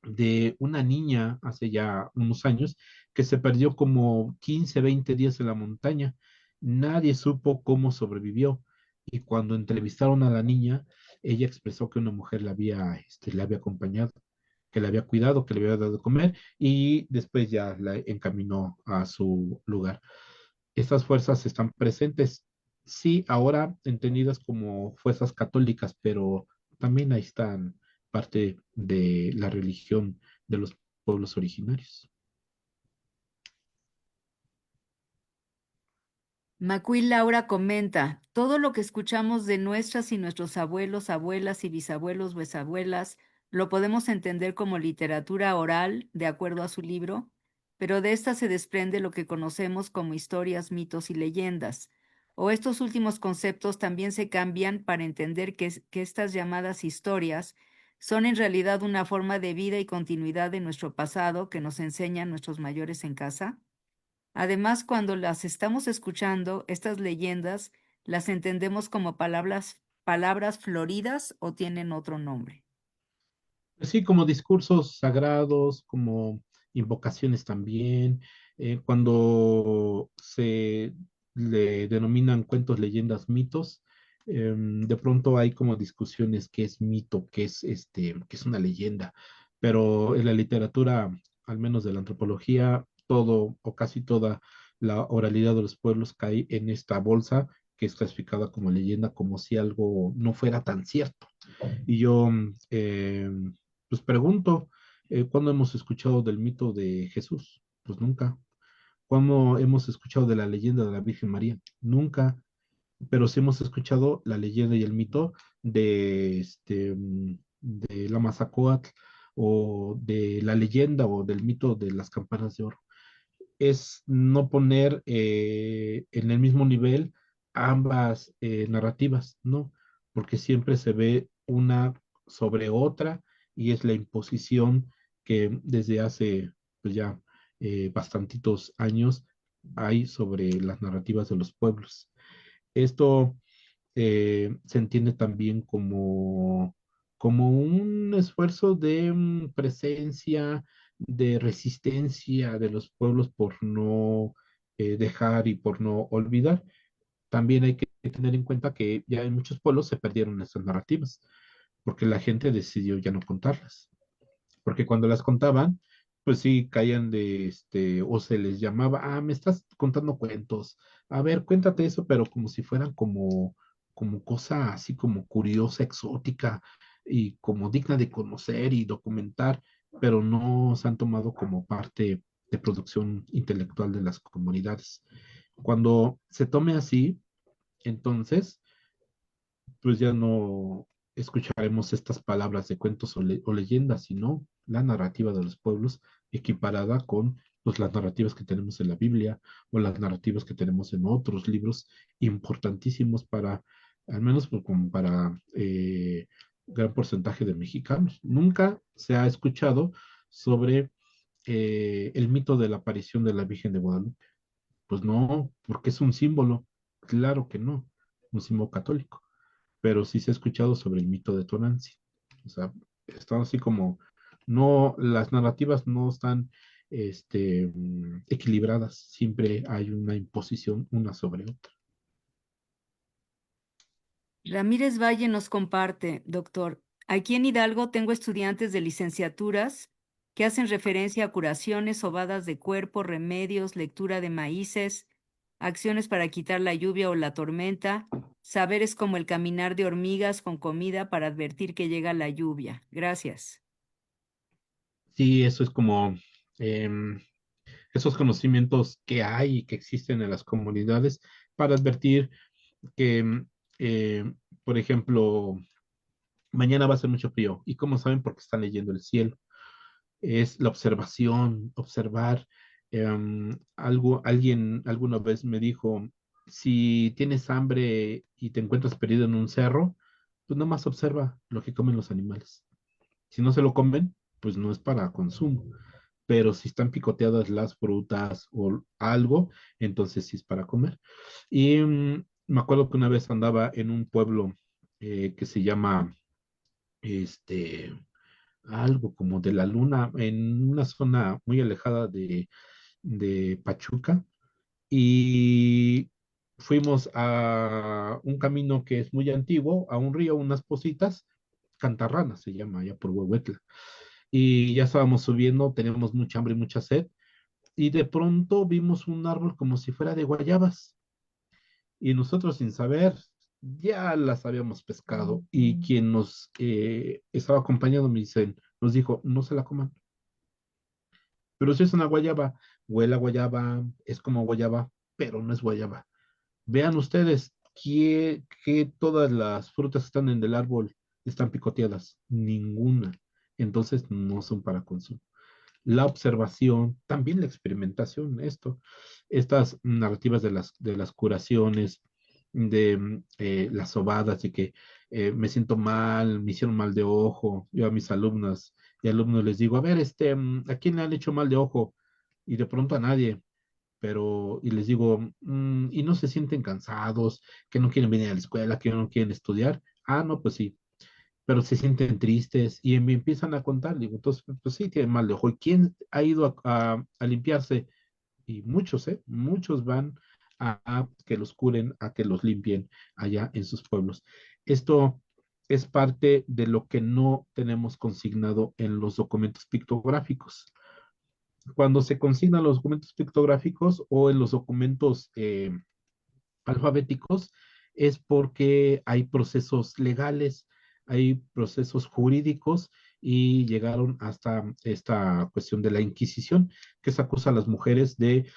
de una niña hace ya unos años que se perdió como 15 20 días en la montaña. Nadie supo cómo sobrevivió. Y cuando entrevistaron a la niña, ella expresó que una mujer la había acompañado. que le había cuidado, que le había dado de comer, y después ya la encaminó a su lugar. Estas fuerzas están presentes, sí, ahora entendidas como fuerzas católicas, pero también ahí están parte de la religión de los pueblos originarios. Macuil Laura comenta, todo lo que escuchamos de nuestras y nuestros abuelos, abuelas y bisabuelos, besabuelas, lo podemos entender como literatura oral, de acuerdo a su libro, pero de esta se desprende lo que conocemos como historias, mitos y leyendas. O estos últimos conceptos también se cambian para entender que estas llamadas historias son en realidad una forma de vida y continuidad de nuestro pasado que nos enseñan nuestros mayores en casa. Además, cuando las estamos escuchando, estas leyendas las entendemos como palabras floridas o tienen otro nombre. Sí, como discursos sagrados, como invocaciones también, cuando se le denominan cuentos, leyendas, mitos, de pronto hay como discusiones qué es mito, qué es una leyenda, pero en la literatura, al menos de la antropología, todo o casi toda la oralidad de los pueblos cae en esta bolsa que es clasificada como leyenda, como si algo no fuera tan cierto. Y yo, pues pregunto, ¿cuándo hemos escuchado del mito de Jesús? Pues nunca. ¿Cuándo hemos escuchado de la leyenda de la Virgen María? Nunca. Pero sí hemos escuchado la leyenda y el mito de la Mazacoatl o de la leyenda o del mito de las campanas de oro. Es no poner en el mismo nivel ambas narrativas, ¿no? Porque siempre se ve una sobre otra y es la imposición que desde hace pues ya bastantitos años hay sobre las narrativas de los pueblos. Esto se entiende también como un esfuerzo de presencia, de resistencia de los pueblos por no dejar y por no olvidar. También hay que tener en cuenta que ya en muchos pueblos se perdieron estas narrativas, porque la gente decidió ya no contarlas, porque cuando las contaban, pues sí caían o se les llamaba, me estás contando cuentos, a ver, cuéntate eso, pero como si fueran como cosa así como curiosa, exótica y como digna de conocer y documentar, pero no se han tomado como parte de producción intelectual de las comunidades. Cuando se tome así, entonces pues ya no escucharemos estas palabras de cuentos o leyendas, sino la narrativa de los pueblos equiparada con pues, las narrativas que tenemos en la Biblia o las narrativas que tenemos en otros libros importantísimos para, al menos como para gran porcentaje de mexicanos. Nunca se ha escuchado sobre el mito de la aparición de la Virgen de Guadalupe. Pues no, porque es un símbolo. Claro que no, un símbolo católico, pero sí se ha escuchado sobre el mito de Tonantzin. O sea, están así como, no, las narrativas no están equilibradas, siempre hay una imposición una sobre otra. Ramírez Valle nos comparte, doctor, aquí en Hidalgo tengo estudiantes de licenciaturas que hacen referencia a curaciones, sobadas de cuerpo, remedios, lectura de maíces, acciones para quitar la lluvia o la tormenta, saberes como el caminar de hormigas con comida para advertir que llega la lluvia. Gracias. Sí, eso es como esos conocimientos que hay y que existen en las comunidades para advertir que, por ejemplo, mañana va a ser mucho frío. ¿Y cómo saben? Porque están leyendo el cielo. Es la observación, observar. Alguien alguna vez me dijo, si tienes hambre y te encuentras perdido en un cerro, pues nomás observa lo que comen los animales. Si no se lo comen, pues no es para consumo. Pero si están picoteadas las frutas o algo, entonces sí es para comer. Y me acuerdo que una vez andaba en un pueblo que se llama este, algo como de la luna, en una zona muy alejada de Pachuca, y fuimos a un camino que es muy antiguo, a un río, unas positas, Cantarranas se llama allá por Huehuetla. y ya estábamos subiendo, teníamos mucha hambre y mucha sed, y de pronto vimos un árbol como si fuera de guayabas, y nosotros sin saber ya las habíamos pescado, y quien nos estaba acompañando nos dijo, no se la coman, pero si es una guayaba, huele a guayaba, es como guayaba, pero no es guayaba. Vean ustedes que todas las frutas que están en el árbol están picoteadas, ninguna. Entonces no son para consumo. La observación, también la experimentación, estas narrativas de las curaciones, de las sobadas, de que me siento mal, me hicieron mal de ojo, yo a mis alumnas y alumnos les digo, a ver, ¿a quién le han hecho mal de ojo? Y de pronto a nadie, pero, y les digo, y no se sienten cansados, que no quieren venir a la escuela, que no quieren estudiar. Ah, no, pues sí, pero se sienten tristes y me empiezan a contar. Digo, entonces, pues sí, tienen mal de ojo. ¿Y quién ha ido a limpiarse? Y muchos, ¿eh? Muchos van a que los curen, a que los limpien allá en sus pueblos. Esto es parte de lo que no tenemos consignado en los documentos pictográficos. Cuando se consignan los documentos pictográficos o en los documentos alfabéticos, es porque hay procesos legales, hay procesos jurídicos y llegaron hasta esta cuestión de la Inquisición, que se acusa a las mujeres de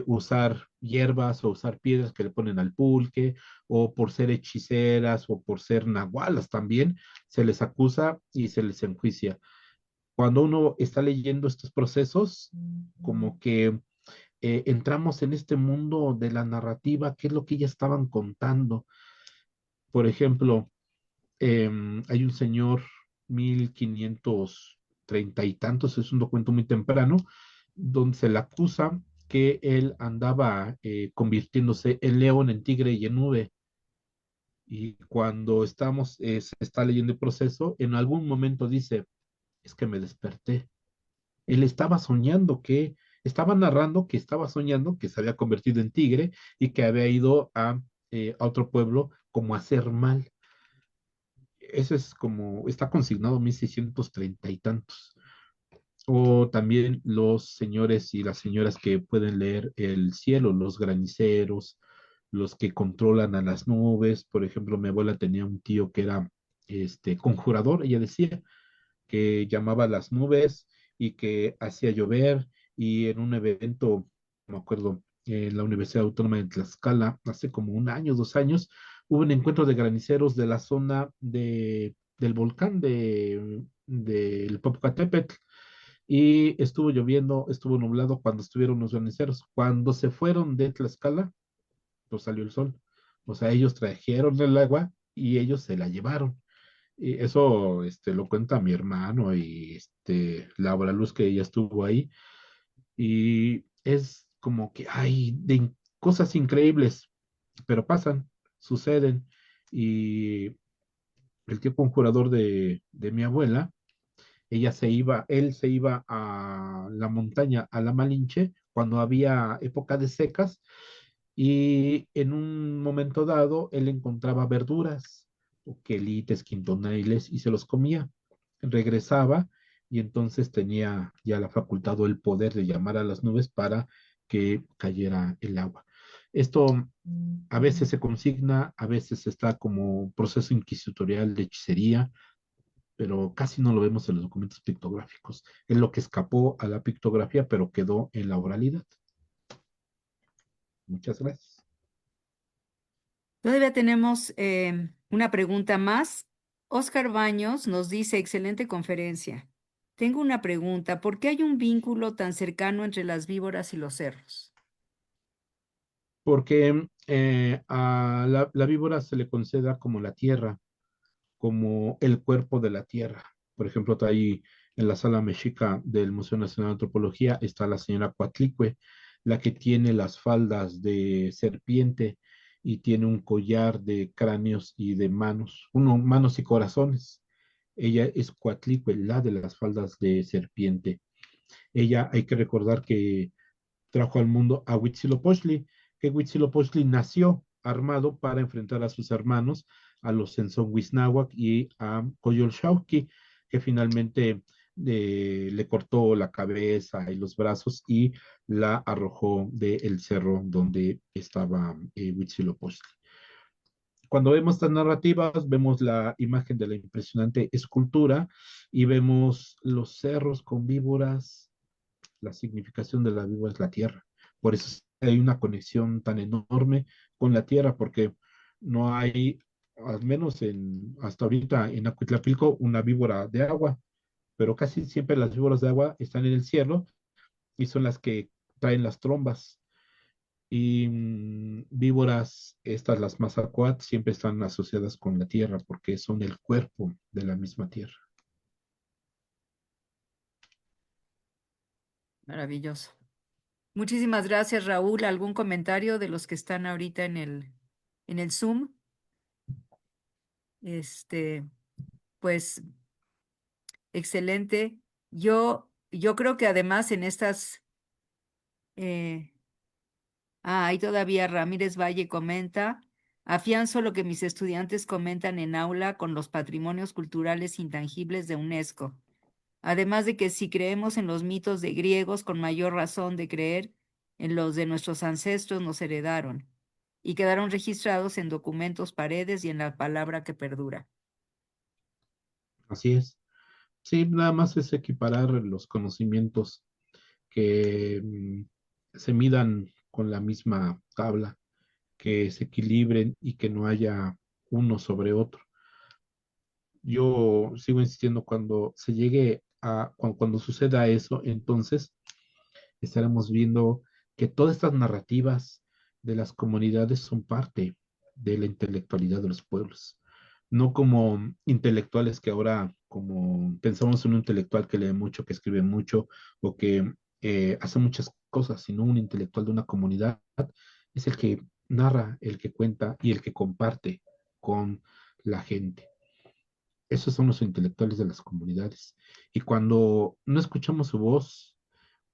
usar hierbas o usar piedras que le ponen al pulque, o por ser hechiceras o por ser nahualas también, se les acusa y se les enjuicia. Cuando uno está leyendo estos procesos, como que entramos en este mundo de la narrativa, qué es lo que ellas estaban contando. Por ejemplo, hay un señor, 1530 y tantos, es un documento muy temprano, donde se le acusa que él andaba convirtiéndose en león, en tigre y en nube. Y cuando se está leyendo el proceso, en algún momento dice, es que me desperté. Él estaba soñando estaba narrando que estaba soñando que se había convertido en tigre y que había ido a otro pueblo como a hacer mal. Eso es como, está consignado 1630 y tantos. O también los señores y las señoras que pueden leer el cielo, los graniceros, los que controlan a las nubes. Por ejemplo, mi abuela tenía un tío que era conjurador, ella decía, que llamaba a las nubes y que hacía llover, y en un evento, no me acuerdo, en la Universidad Autónoma de Tlaxcala, hace como un año, 2 años, hubo un encuentro de graniceros de la zona del volcán del Popocatépetl, y estuvo lloviendo, estuvo nublado cuando estuvieron los graniceros. Cuando se fueron de Tlaxcala, pues salió el sol. O sea, ellos trajeron el agua y ellos se la llevaron. Y eso lo cuenta mi hermano y Laura Luz, que ella estuvo ahí. Y es como que hay cosas increíbles, pero pasan, suceden. Y el tío conjurador de mi abuela, él se iba a la montaña, a la Malinche, cuando había época de secas, y en un momento dado él encontraba verduras, o quelites, quintonailes, y se los comía. Regresaba y entonces tenía ya la facultad o el poder de llamar a las nubes para que cayera el agua. Esto a veces se consigna, a veces está como proceso inquisitorial de hechicería, pero casi no lo vemos en los documentos pictográficos. Es lo que escapó a la pictografía, pero quedó en la oralidad. Muchas gracias. Todavía tenemos una pregunta más. Oscar Baños nos dice, excelente conferencia. Tengo una pregunta, ¿por qué hay un vínculo tan cercano entre las víboras y los cerros? Porque a la víbora se le considera como la tierra, como el cuerpo de la tierra. Por ejemplo, está ahí en la sala mexica del Museo Nacional de Antropología está la señora Coatlicue, la que tiene las faldas de serpiente y tiene un collar de cráneos y de manos, manos y corazones. Ella es Coatlicue, la de las faldas de serpiente. Ella, hay que recordar que trajo al mundo a Huitzilopochtli, que Huitzilopochtli nació armado para enfrentar a sus hermanos, a los Censohuitznahuac y a Coyolxauhqui, que finalmente le cortó la cabeza y los brazos y la arrojó del cerro donde estaba Huitzilopochtli. Cuando vemos estas narrativas, vemos la imagen de la impresionante escultura y vemos los cerros con víboras. La significación de la víbora es la tierra. Por eso hay una conexión tan enorme con la tierra, porque no hay, al menos hasta ahorita en Acuitlapilco, una víbora de agua, pero casi siempre las víboras de agua están en el cielo y son las que traen las trombas. Y víboras, estas las Mazacuat, siempre están asociadas con la tierra porque son el cuerpo de la misma tierra. Maravilloso. Muchísimas gracias, Raúl. ¿Algún comentario de los que están ahorita en el Zoom? Pues excelente. Yo creo que además en estas, ahí todavía Ramírez Valle comenta, afianzo lo que mis estudiantes comentan en aula con los patrimonios culturales intangibles de UNESCO. Además de que si creemos en los mitos de griegos, con mayor razón de creer en los de nuestros ancestros nos heredaron y quedaron registrados en documentos, paredes y en la palabra que perdura. Así es. Sí, nada más es equiparar los conocimientos que se midan con la misma tabla, que se equilibren y que no haya uno sobre otro. Yo sigo insistiendo, cuando se llegue cuando suceda eso, entonces estaremos viendo que todas estas narrativas de las comunidades son parte de la intelectualidad de los pueblos. No como intelectuales que ahora, como pensamos en un intelectual que lee mucho, que escribe mucho o que hace muchas cosas, sino un intelectual de una comunidad es el que narra, el que cuenta y el que comparte con la gente. Esos son los intelectuales de las comunidades. Y cuando no escuchamos su voz,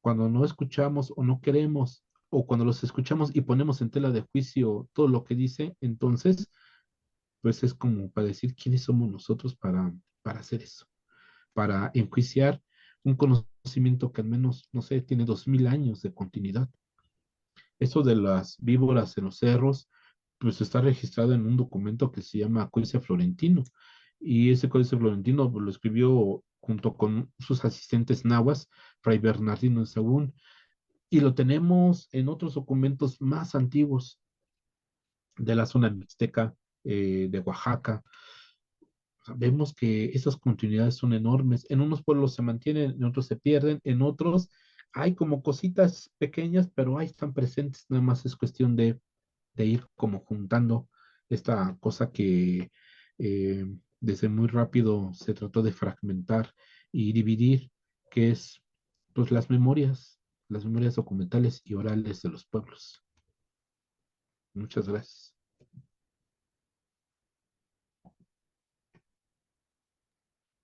cuando no escuchamos o no queremos, o cuando los escuchamos y ponemos en tela de juicio todo lo que dice, entonces, pues es como para decir quiénes somos nosotros para hacer eso, para enjuiciar un conocimiento que al menos, no sé, tiene 2000 años de continuidad. Eso de las víboras en los cerros, pues está registrado en un documento que se llama Códice Florentino. Y ese Códice Florentino pues, lo escribió junto con sus asistentes nahuas, Fray Bernardino de Sahagún, y lo tenemos en otros documentos más antiguos de la zona mixteca, de Oaxaca. Vemos que esas continuidades son enormes. En unos pueblos se mantienen, en otros se pierden, en otros hay como cositas pequeñas, pero ahí están presentes. Nada más es cuestión de ir como juntando esta cosa que eh, desde muy rápido se trató de fragmentar y dividir, que es pues las memorias documentales y orales de los pueblos. Muchas gracias.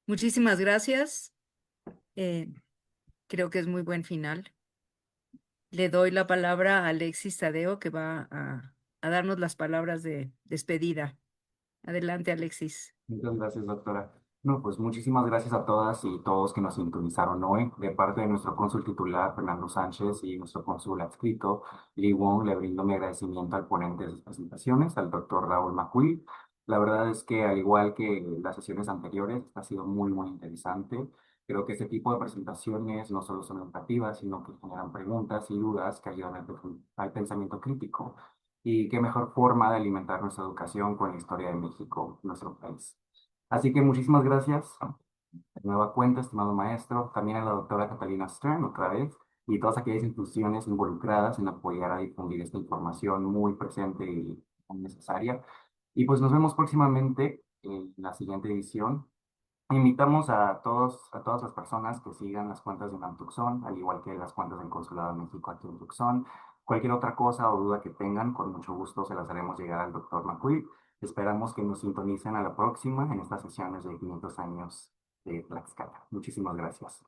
Muchísimas gracias. Creo que es muy buen final. Le doy la palabra a Alexis Tadeo, que va a darnos las palabras de despedida. Adelante, Alexis. Muchas gracias, doctora. No, pues muchísimas gracias a todas y todos que nos sintonizaron hoy. De parte de nuestro cónsul titular, Fernando Sánchez, y nuestro cónsul adscrito, Lee Wong, le brindo mi agradecimiento al ponente de sus presentaciones, al doctor Raúl Macuil. La verdad es que, al igual que las sesiones anteriores, ha sido muy, muy interesante. Creo que este tipo de presentaciones no solo son educativas, sino que generan preguntas y dudas que ayudan al pensamiento crítico. Y qué mejor forma de alimentar nuestra educación con la historia de México, nuestro país. Así que muchísimas gracias. De nueva cuenta, estimado maestro, también a la doctora Catalina Stern, otra vez, y todas aquellas instituciones involucradas en apoyar a difundir esta información muy presente y muy necesaria. Y pues nos vemos próximamente en la siguiente edición. Invitamos a todas las personas que sigan las cuentas de UNAM Tucson, al igual que las cuentas del Consulado de México aquí en Tucson. Cualquier otra cosa o duda que tengan, con mucho gusto se las haremos llegar al doctor McQueen. Esperamos que nos sintonicen a la próxima en estas sesiones de 500 años de Tlaxcala. Muchísimas gracias.